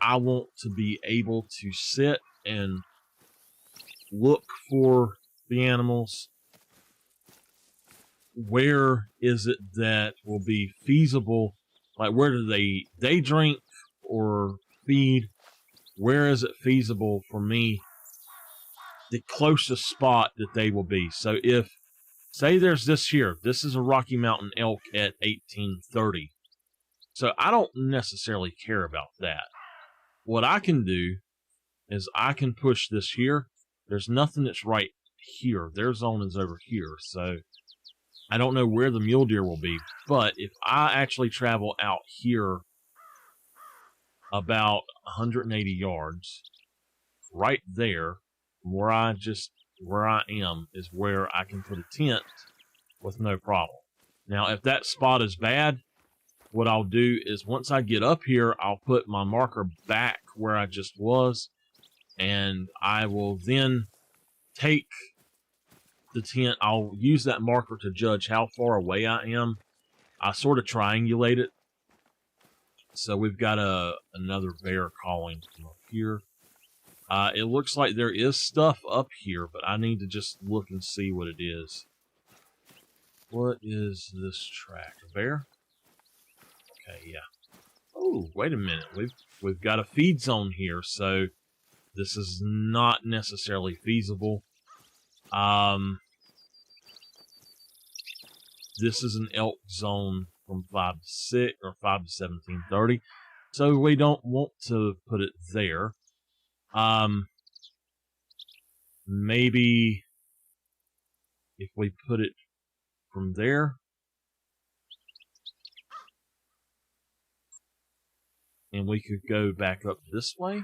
I want to be able to sit and look for the animals? Where is it that will be feasible? Like, where do they drink or feed? Where is it feasible for me? The closest spot that they will be. So if, say there's this here, this is a Rocky Mountain elk at 1830. So I don't necessarily care about that. What I can do is I can push this here. There's nothing that's right here. Their zone is over here. So I don't know where the mule deer will be. But if I actually travel out here about 180 yards, right there, where I am is where I can put a tent with no problem. Now, if that spot is bad, what I'll do is once I get up here, I'll put my marker back where I just was, and I will then take the tent. I'll use that marker to judge how far away I am. I sort of triangulate it. So we've got another bear calling from up here. It looks like there is stuff up here, but I need to just look and see what it is. What is this track? A bear? Okay, yeah. Oh, wait a minute. We've got a feed zone here, so this is not necessarily feasible. This is an elk zone from 5 to 6 or 5 to 1730, so we don't want to put it there. Maybe if we put it from there, and we could go back up this way.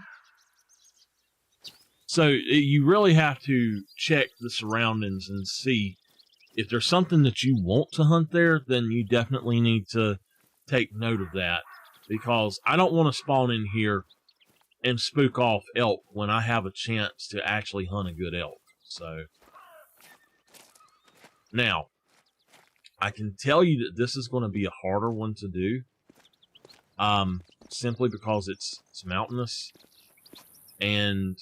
So you really have to check the surroundings and see if there's something that you want to hunt there, then you definitely need to take note of that, because I don't want to spawn in here and spook off elk when I have a chance to actually hunt a good elk. So now I can tell you that this is going to be a harder one to do, simply because it's mountainous, and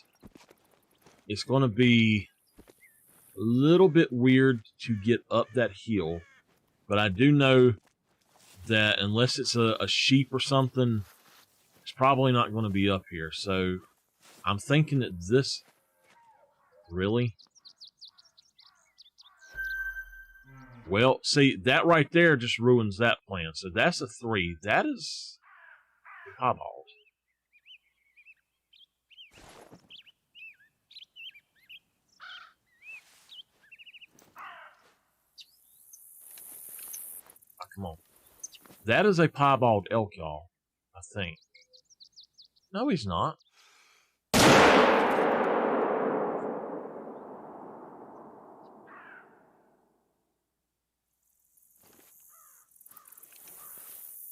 it's going to be a little bit weird to get up that hill. But I do know that unless it's a sheep or something, it's probably not going to be up here. So I'm thinking that this... Really? Well, see, that right there just ruins that plan. So that's a 3. That is piebald. Oh, come on. That is a piebald elk, y'all. I think. No, he's not.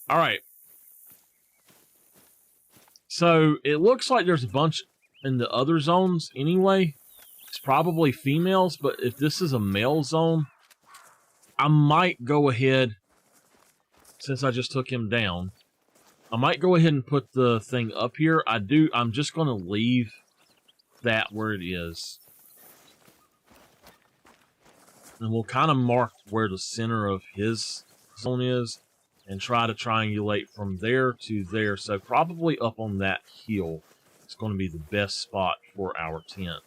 All right. So it looks like there's a bunch in the other zones anyway. It's probably females, but if this is a male zone, I might go ahead, since I just took him down, I might go ahead and put the thing up here. I'm just going to leave that where it is. And we'll kind of mark where the center of his zone is and try to triangulate from there to there. So probably up on that hill is going to be the best spot for our tent.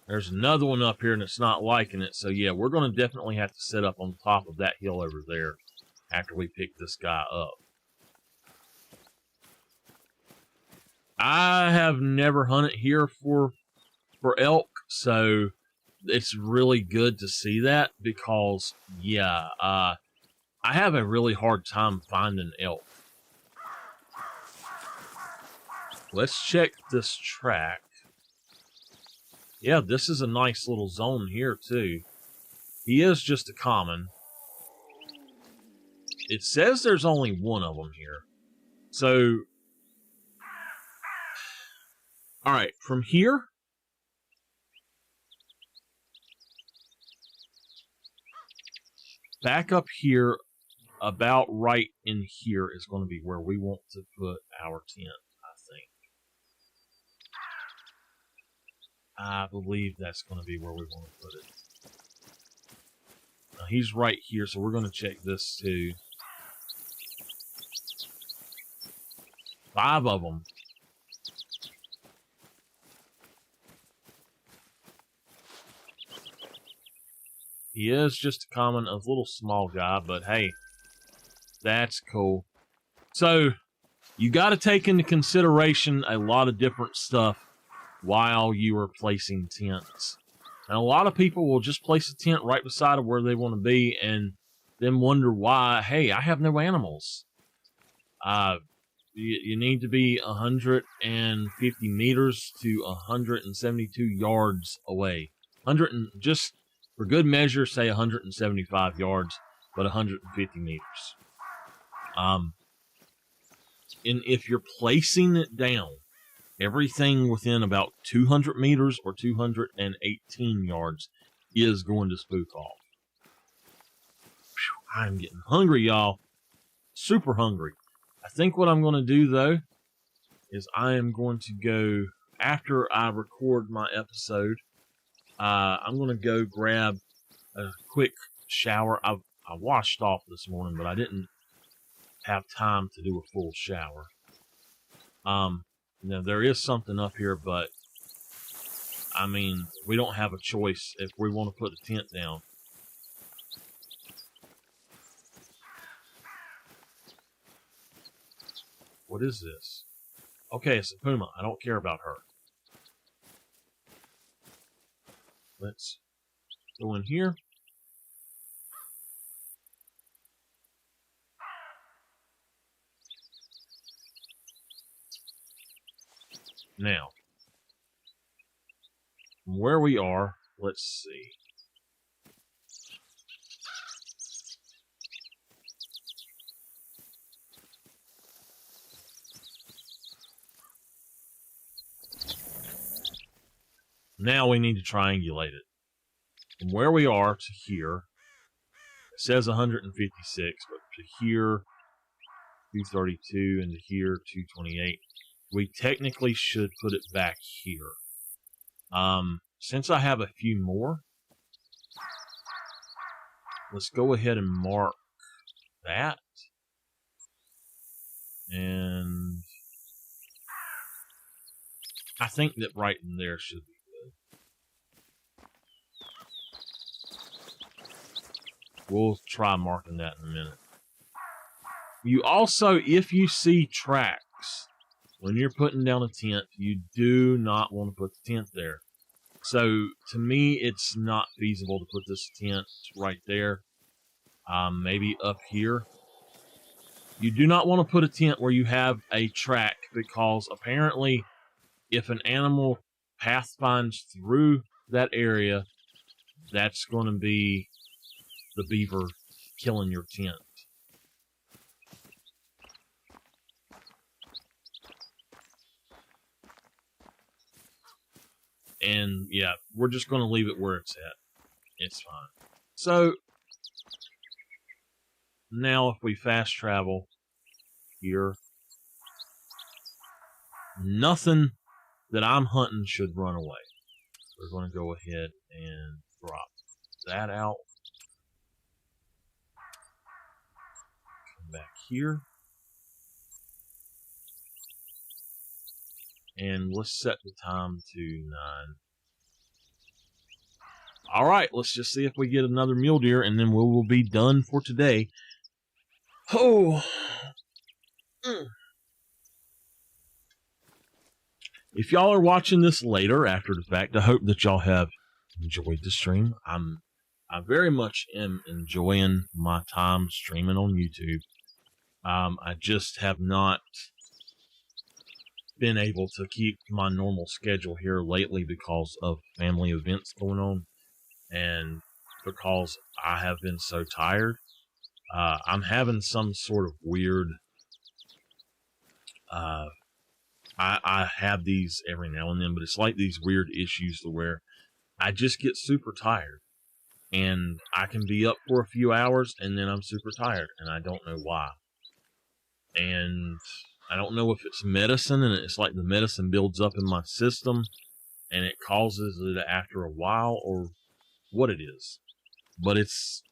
There's another one up here and it's not liking it. So yeah, we're going to definitely have to set up on top of that hill over there after we pick this guy up. I have never hunted here for elk, So it's really good to see that because, yeah, I have a really hard time finding elk. Let's check this track. Yeah, this is a nice little zone here, too. He is just a common. It says there's only one of them here. So, alright, from here, back up here, about right in here is going to be where we want to put our tent, I think. I believe that's going to be where we want to put it. Now, he's right here, so we're going to check this too. 5 of them. He is just a common, a little small guy, but hey, that's cool. So, you got to take into consideration a lot of different stuff while you are placing tents. And a lot of people will just place a tent right beside of where they want to be and then wonder why, hey, I have no animals. You need to be 150 meters to 172 yards away. Just for good measure, say 175 yards, but 150 meters. And if you're placing it down, everything within about 200 meters or 218 yards is going to spook off. Whew, I'm getting hungry, y'all. Super hungry. I think what I'm going to do, though, is I am going to go, after I record my episode, I'm going to go grab a quick shower. I washed off this morning, but I didn't have time to do a full shower. Now, there is something up here, but, I mean, we don't have a choice if we want to put the tent down. What is this? Okay, it's a puma. I don't care about her. Let's go in here. Now, from where we are, let's see. Now we need to triangulate it. From where we are to here, it says 156, but to here, 232, and to here, 228. We technically should put it back here. Since I have a few more, let's go ahead and mark that. And I think that right in there should be good. We'll try marking that in a minute. You also, if you see tracks, when you're putting down a tent, you do not want to put the tent there. So, to me, it's not feasible to put this tent right there. Maybe up here. You do not want to put a tent where you have a track, because apparently, if an animal pathfinds through that area, that's going to be the beaver killing your tent. And yeah, we're just going to leave it where it's at. It's fine. So, now if we fast travel here, nothing that I'm hunting should run away. We're going to go ahead and drop that out. Come back here. And let's set the time to 9. Alright, let's just see if we get another mule deer, and then we will be done for today. Oh! if y'all are watching this later after the fact, I hope that y'all have enjoyed the stream. I very much am enjoying my time streaming on YouTube. I just have not been able to keep my normal schedule here lately because of family events going on, and because I have been so tired. I'm having some sort of weird, I have these every now and then, but it's like these weird issues to where I just get super tired. And I can be up for a few hours, and then I'm super tired, and I don't know why. And I don't know if it's medicine, and it's like the medicine builds up in my system, and it causes it after a while, or what it is. But it's,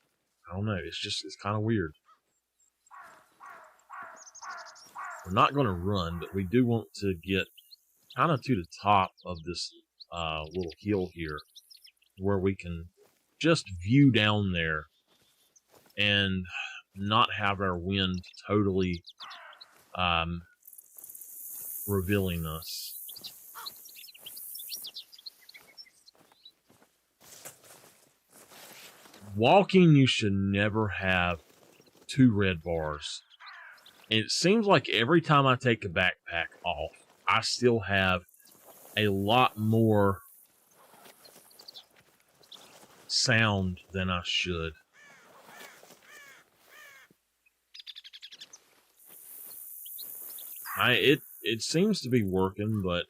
I don't know, it's kind of weird. We're not going to run, but we do want to get kind of to the top of this little hill here, where we can just view down there and not have our wind totally revealing us. Walking, you should never have 2 red bars. It seems like every time I take a backpack off, I still have a lot more sound than I should. It seems to be working, but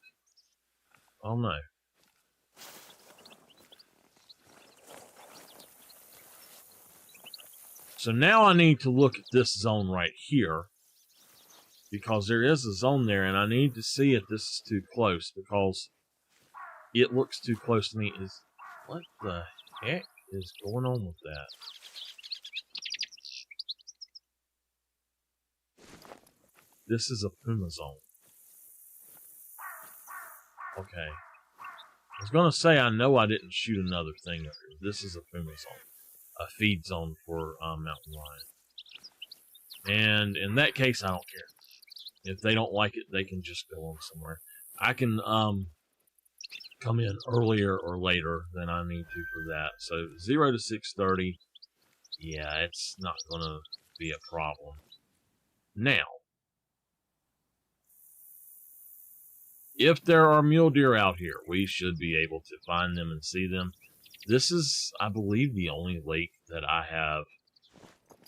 I don't know. So now I need to look at this zone right here, because there is a zone there, and I need to see if this is too close, because it looks too close to me. What the heck is going on with that? This is a puma zone. Okay. I was going to say, I know I didn't shoot another thing up here. This is a puma zone. A feed zone for mountain lion. And in that case, I don't care. If they don't like it, they can just go on somewhere. I can come in earlier or later than I need to for that. So 0 to 6:30, yeah, it's not going to be a problem. Now, if there are mule deer out here, we should be able to find them and see them. This is, I believe, the only lake that I have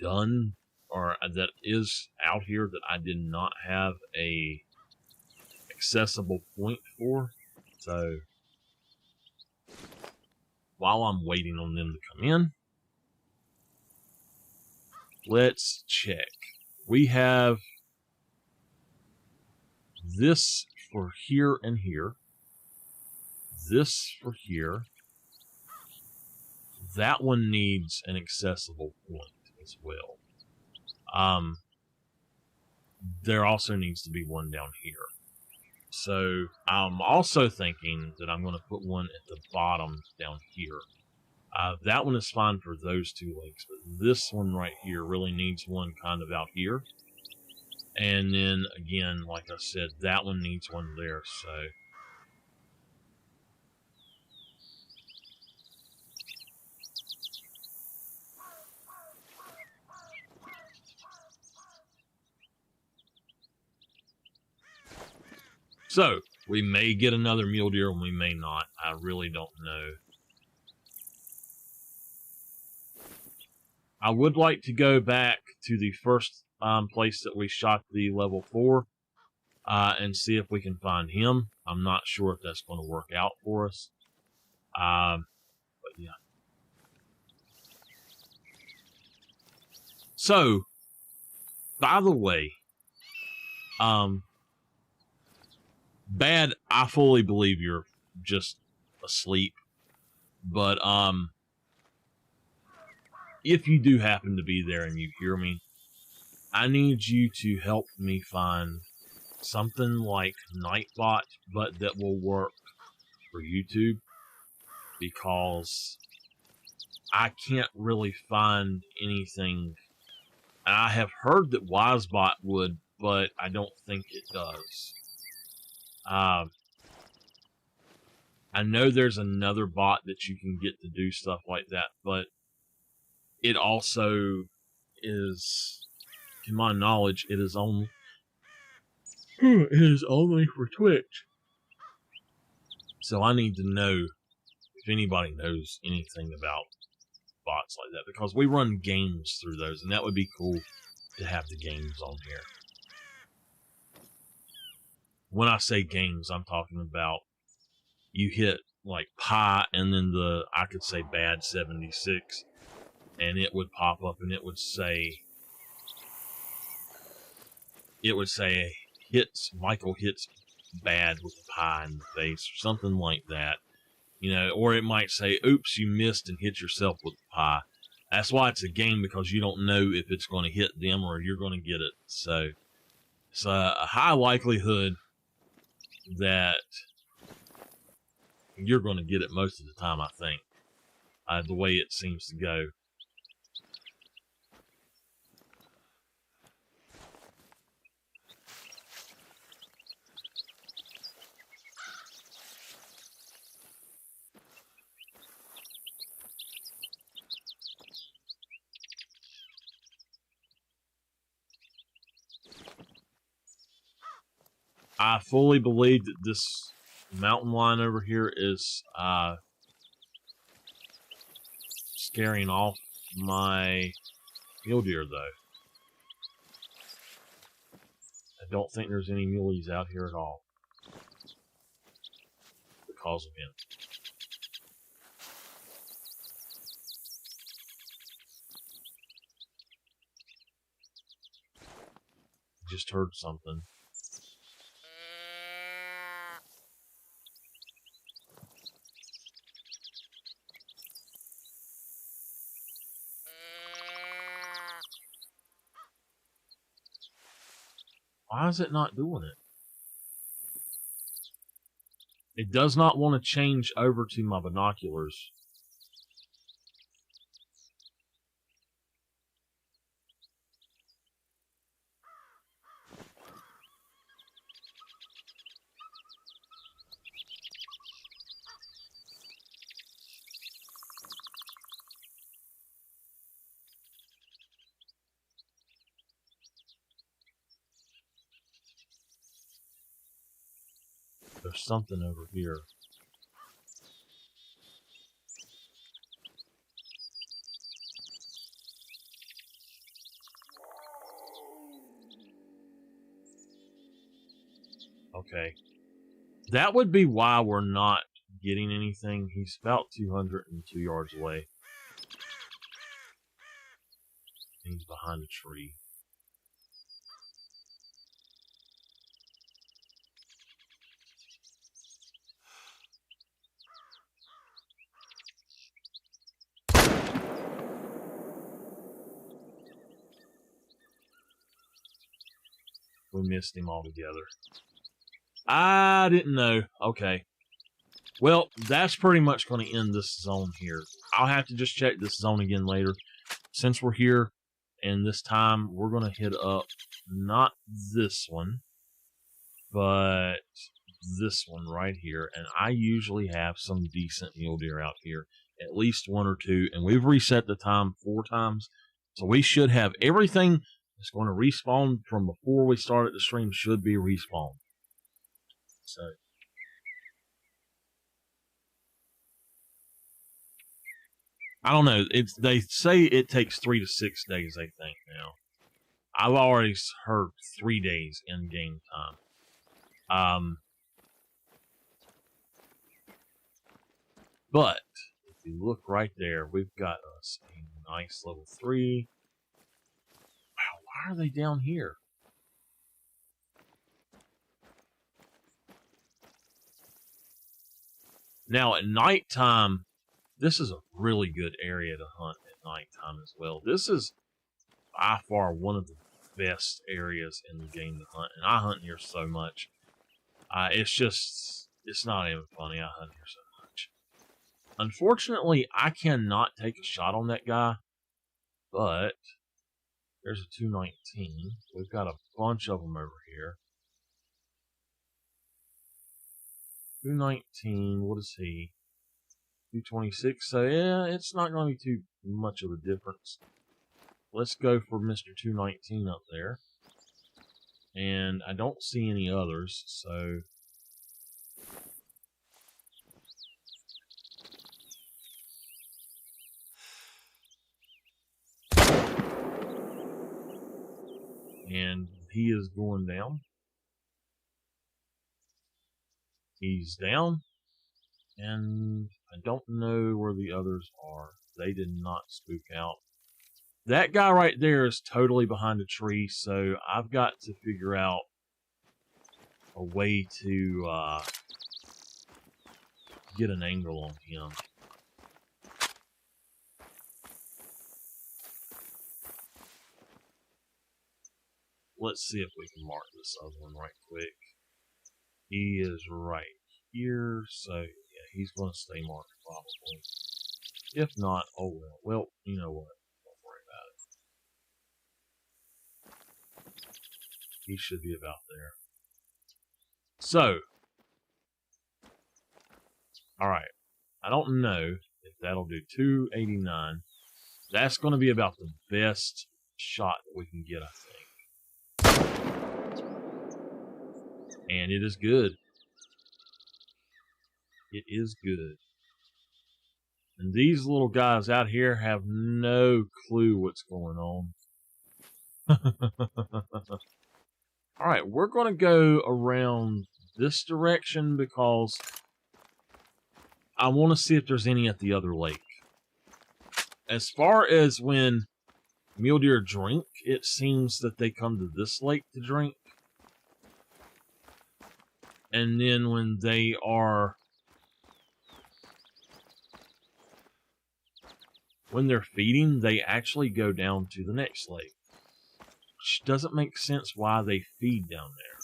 done, or that is out here, that I did not have a accessible point for. So, while I'm waiting on them to come in, let's check. We have this for here and here. This for here. That one needs an accessible point as well. There also needs to be one down here. So I'm also thinking that I'm going to put one at the bottom down here. That one is fine for those 2 lakes, but this one right here really needs one kind of out here. And then again, like I said, that one needs one there. So we may get another mule deer and we may not. I really don't know. I would like to go back to the first place that we shot the level 4 and see if we can find him. I'm not sure if that's going to work out for us. But yeah. So, by the way, Bad, I fully believe you're just asleep. But if you do happen to be there and you hear me, I need you to help me find something like Nightbot, but that will work for YouTube, because I can't really find anything. I have heard that Wisebot would, but I don't think it does. I know there's another bot that you can get to do stuff like that, but it also is, to my knowledge, it is only for Twitch. So I need to know if anybody knows anything about bots like that, because we run games through those, and that would be cool to have the games on here. When I say games, I'm talking about you hit like pi and then I could say bad 76, and it would pop up and it would say Michael hits bad with a pie in the face or something like that. You know, or it might say, oops, you missed and hit yourself with the pie. That's why it's a game, because you don't know if it's going to hit them or you're going to get it. So it's a high likelihood that you're going to get it most of the time, I think, the way it seems to go. I fully believe that this mountain lion over here is scaring off my mule deer, though. I don't think there's any muleys out here at all because of him. Just heard something. Why is it not doing it? It does not want to change over to my binoculars. There's something over here. Okay. That would be why we're not getting anything. He's about 202 yards away. He's behind a tree. We missed him altogether. I didn't know. Okay. Well, that's pretty much going to end this zone here. I'll have to just check this zone again later. Since we're here, and this time we're going to hit up not this one, but this one right here. And I usually have some decent mule deer out here, at least one or two. And we've reset the time 4 times. So we should have everything that's going to respawn from before we started the stream should be respawned. So I don't know. They say it takes 3 to 6 days, I think, now. I've already heard 3 days in game time. But if you look right there, we've got us a nice level 3. Wow, why are they down here? Now at nighttime, this is a really good area to hunt at nighttime as well. This is by far one of the best areas in the game to hunt, and I hunt here so much. It's not even funny. I hunt here so much. Unfortunately, I cannot take a shot on that guy, but there's a 219. We've got a bunch of them over here. 219, what is he? 226, so yeah, it's not going to be too much of a difference. Let's go for Mr. 219 up there. And I don't see any others, so... And he is going down. He's down. And I don't know where the others are. They did not spook out. That guy right there is totally behind a tree, so I've got to figure out a way to get an angle on him. Let's see if we can mark this other one right quick. He is right here, so yeah, he's going to stay marked probably. If not, oh well. Well, you know what? Don't worry about it. He should be about there. So, alright. I don't know if that'll do. 289. That's going to be about the best shot that we can get, I think. And it is good. It is good. And these little guys out here have no clue what's going on. Alright, we're going to go around this direction because I want to see if there's any at the other lake. As far as when mule deer drink, it seems that they come to this lake to drink. And then when they are... when they're feeding, they actually go down to the next lake. Which doesn't make sense why they feed down there.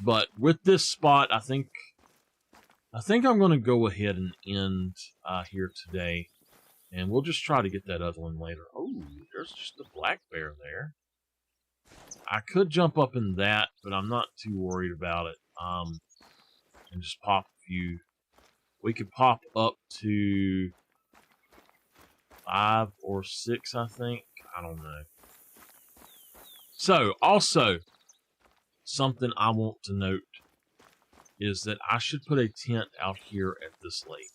But with this spot, I think I'm going to go ahead and end here today. And we'll just try to get that other one later. Oh, there's just a black bear there. I could jump up in that, but I'm not too worried about it. And just pop a few. We could pop up to 5 or 6, I think. I don't know. So, also, something I want to note is that I should put a tent out here at this lake.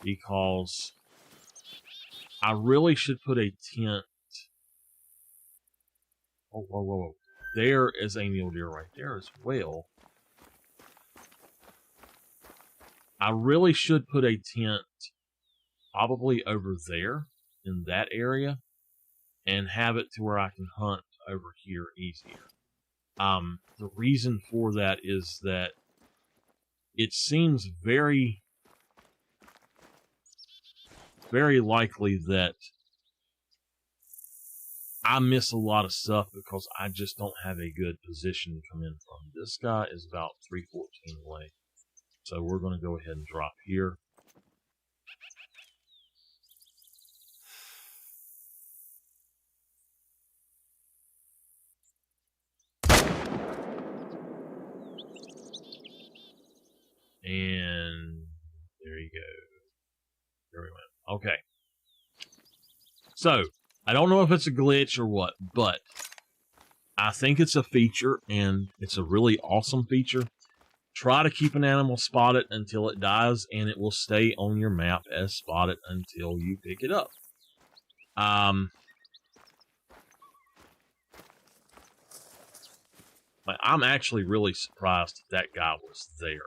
Because I really should put a tent... Oh, whoa, whoa, whoa. There is a mule deer right there as well. I really should put a tent probably over there in that area and have it to where I can hunt over here easier. The reason for that is that it seems very, very likely that I miss a lot of stuff because I just don't have a good position to come in from. This guy is about 314 away. So we're going to go ahead and drop here. And there you go. There we went. Okay. So, I don't know if it's a glitch or what, but I think it's a feature, and it's a really awesome feature. Try to keep an animal spotted until it dies, and it will stay on your map as spotted until you pick it up. I'm actually really surprised that guy was there.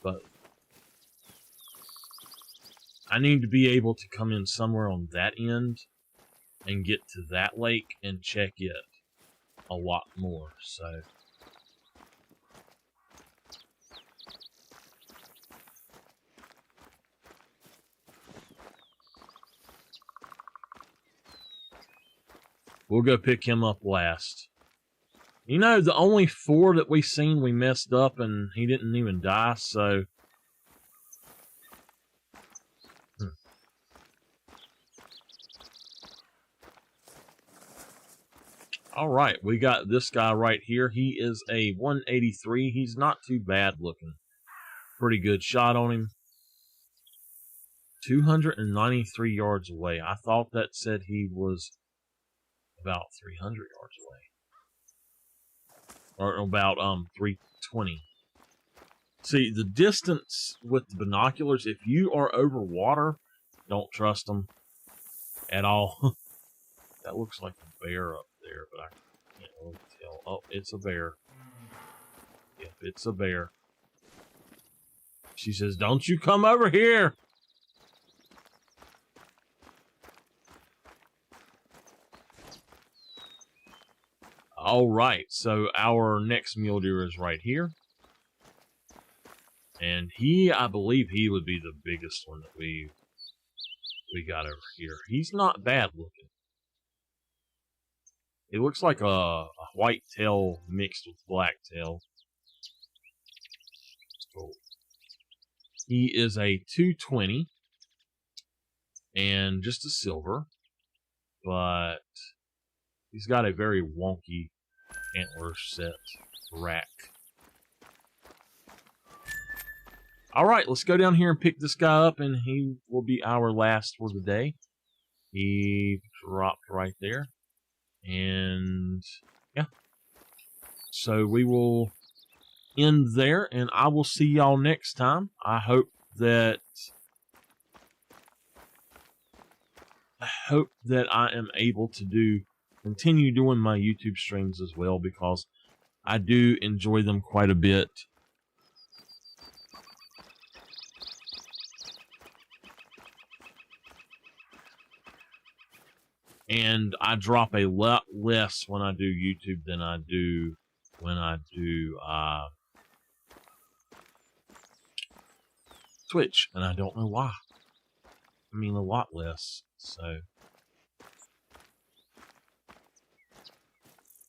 But I need to be able to come in somewhere on that end and get to that lake and check it a lot more, so... we'll go pick him up last. You know, the only 4 that we seen, we messed up and he didn't even die, so... All right, we got this guy right here. He is a 183. He's not too bad looking. Pretty good shot on him. 293 yards away. I thought that said he was about 300 yards away. Or about 320. See, the distance with the binoculars, if you are over water, don't trust them at all. That looks like a bear up there, but I can't really tell. Oh, it's a bear. Yep, it's a bear. She says, "Don't you come over here!" All right, so our next mule deer is right here. And I believe he would be the biggest one that we got over here. He's not bad looking. It looks like a white tail mixed with black tail. So he is a 220 and just a silver, but he's got a very wonky antler set rack. All right, let's go down here and pick this guy up, and he will be our last for the day. He dropped right there. And yeah, so we will end there, and I will see y'all next time. I hope that I am able to continue doing my YouTube streams as well, because I do enjoy them quite a bit. And I drop a lot less when I do YouTube than I do when I do Twitch. And I don't know why. I mean, a lot less. So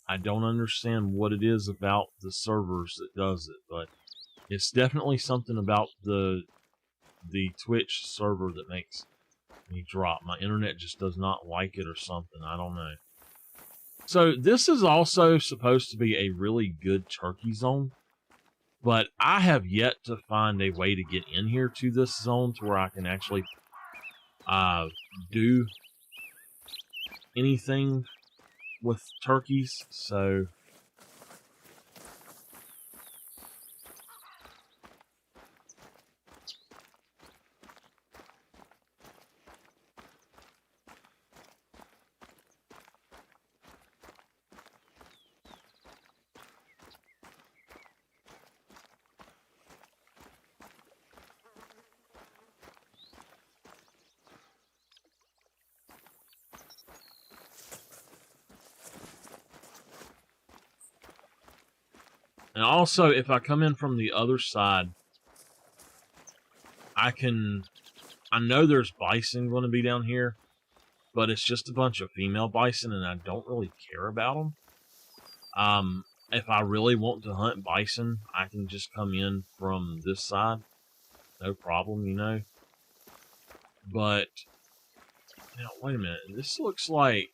I don't understand what it is about the servers that does it, but it's definitely something about the Twitch server that makes me drop. My internet just does not like it or something. I don't know. So this is also supposed to be a really good turkey zone, but I have yet to find a way to get in here to this zone to where I can actually do anything with turkeys. So and also, if I come in from the other side, I know there's bison going to be down here, but it's just a bunch of female bison, and I don't really care about them. If I really want to hunt bison, I can just come in from this side. No problem, you know. But, now, wait a minute. This looks like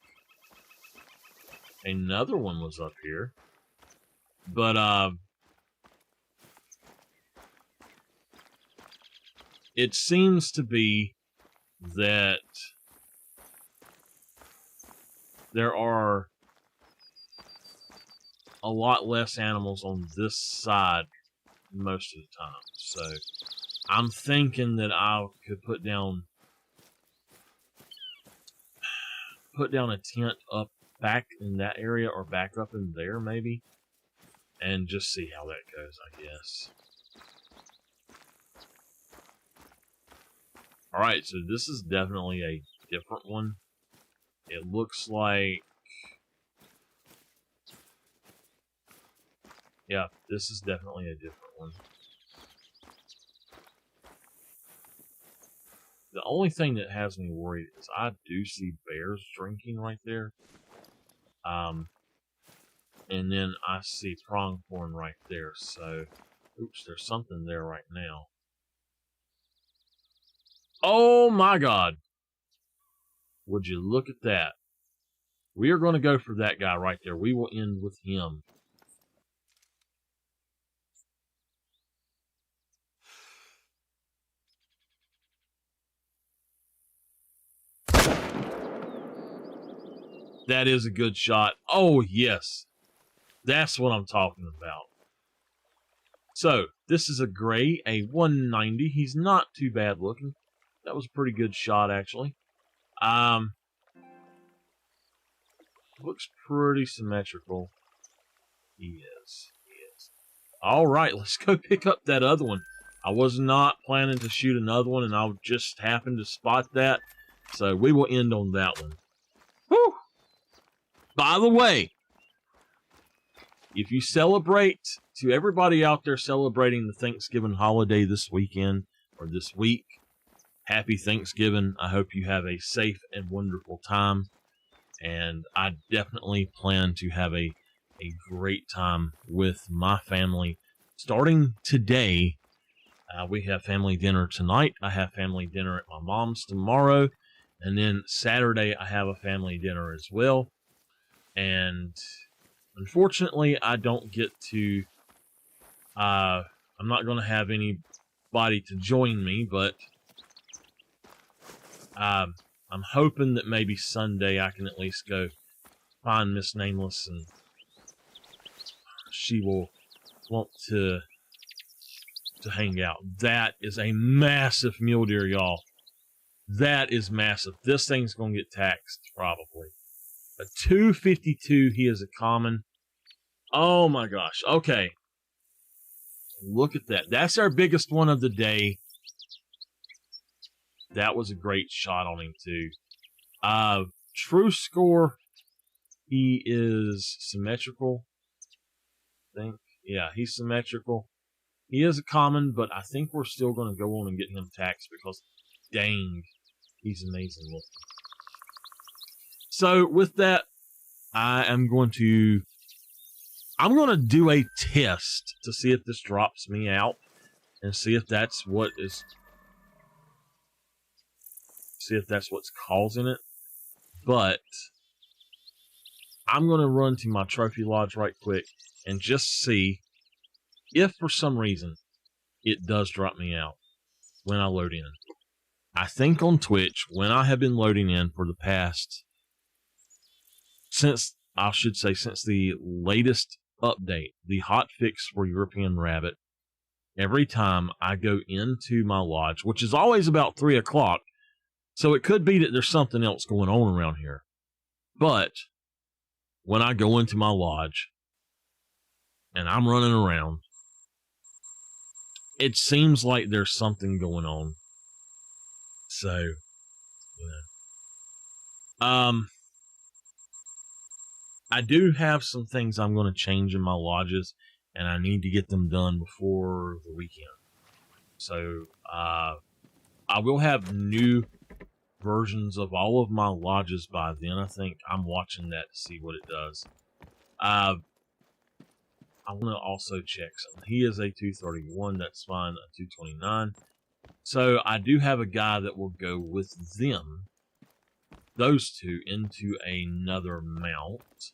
another one was up here. But, it seems to be that there are a lot less animals on this side most of the time. So I'm thinking that I could put down a tent up back in that area, or back up in there maybe, and just see how that goes, I guess. Alright, so this is definitely a different one. It looks like, yeah, this is definitely a different one. The only thing that has me worried is I do see bears drinking right there. And then I see pronghorn right there. So, oops, there's something there right now. Oh my God! Would you look at that? We are going to go for that guy right there. We will end with him. That is a good shot. Oh, yes. That's what I'm talking about. So, this is a gray, a 190. He's not too bad looking. That was a pretty good shot, actually. Looks pretty symmetrical. He is. All right, let's go pick up that other one. I was not planning to shoot another one, and I just happened to spot that. So, we will end on that one. Whew! By the way, if you celebrate, to everybody out there celebrating the Thanksgiving holiday this weekend or this week, happy Thanksgiving. I hope you have a safe and wonderful time. And I definitely plan to have a great time with my family. Starting today, we have family dinner tonight. I have family dinner at my mom's tomorrow. And then Saturday, I have a family dinner as well. And unfortunately, I don't get to, I'm not going to have anybody to join me, but I'm hoping that maybe Sunday I can at least go find Miss Nameless and she will want to hang out. That is a massive mule deer, y'all. That is massive. This thing's going to get taxed, probably. A 252, he is a common. Oh my gosh. Okay. Look at that. That's our biggest one of the day. That was a great shot on him, too. True score, he is symmetrical. I think. Yeah, he's symmetrical. He is a common, but I think we're still going to go on and get him taxed because, dang, he's amazing looking. So, with that, I'm going to do a test to see if this drops me out and see if that's what's causing it. But I'm going to run to my trophy lodge right quick and just see if for some reason it does drop me out when I load in. I think on Twitch, when I have been loading in for the past, since the latest update, the hot fix for European Rabbit, every time I go into my lodge, which is always about 3 o'clock, so it could be that there's something else going on around here. But when I go into my lodge and I'm running around, it seems like there's something going on. So, you know. I do have some things I'm going to change in my lodges, and I need to get them done before the weekend. So, I will have new versions of all of my lodges by then. I think I'm watching that to see what it does. I want to also check something. He is a 231. That's fine. A 229. So, I do have a guy that will go with them, those two, into another mount.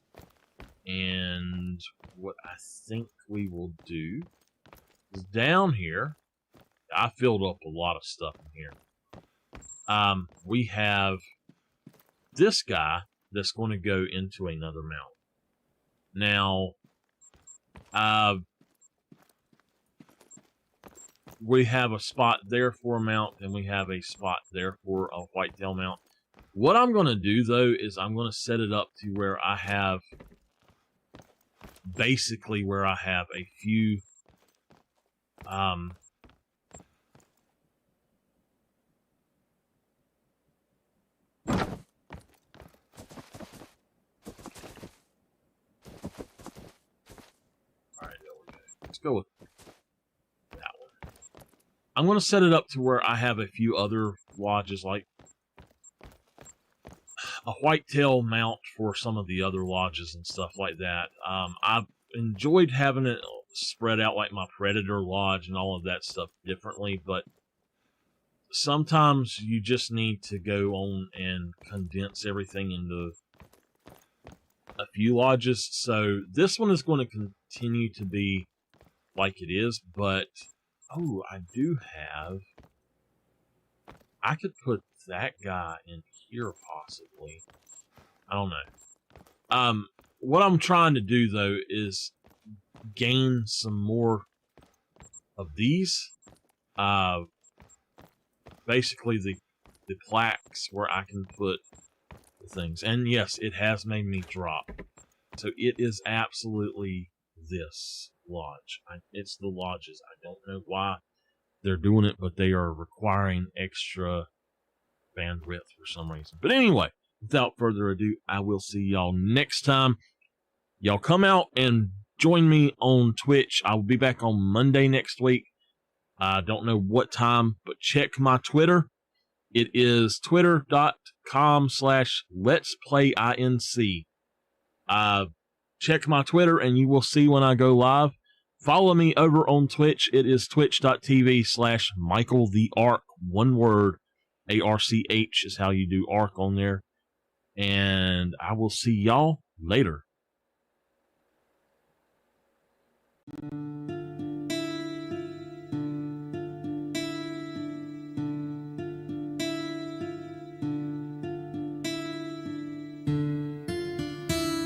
And what I think we will do is down here, I filled up a lot of stuff in here. We have this guy that's going to go into another mount. Now, we have a spot there for a mount, and we have a spot there for a whitetail mount. What I'm going to do, though, is I'm going to set it up to where I have, basically where I have a few, Alright, there we go. Let's go with that one. I'm going to set it up to where I have a few other lodges, like a whitetail mount for some of the other lodges and stuff like that. I've enjoyed having it spread out like my Predator lodge and all of that stuff differently, but sometimes you just need to go on and condense everything into a few lodges. So this one is going to continue to be like it is, but oh, I could put that guy in here possibly. I don't know. What I'm trying to do though is gain some more of these. Basically the plaques where I can put the things. And yes, it has made me drop. So it is absolutely this lodge. It's the lodges. I don't know why they're doing it, but they are requiring extra bandwidth for some reason. But anyway, without further ado, I will see y'all next time. Y'all come out and join me on Twitch. I will be back on Monday next week. I don't know what time, but check my Twitter. It is twitter.com/letsplayinc. Check my Twitter and you will see when I go live. Follow me over on Twitch. It is twitch.tv/MichaelTheArch. One word. ARCH is how you do ARC on there. And I will see y'all later.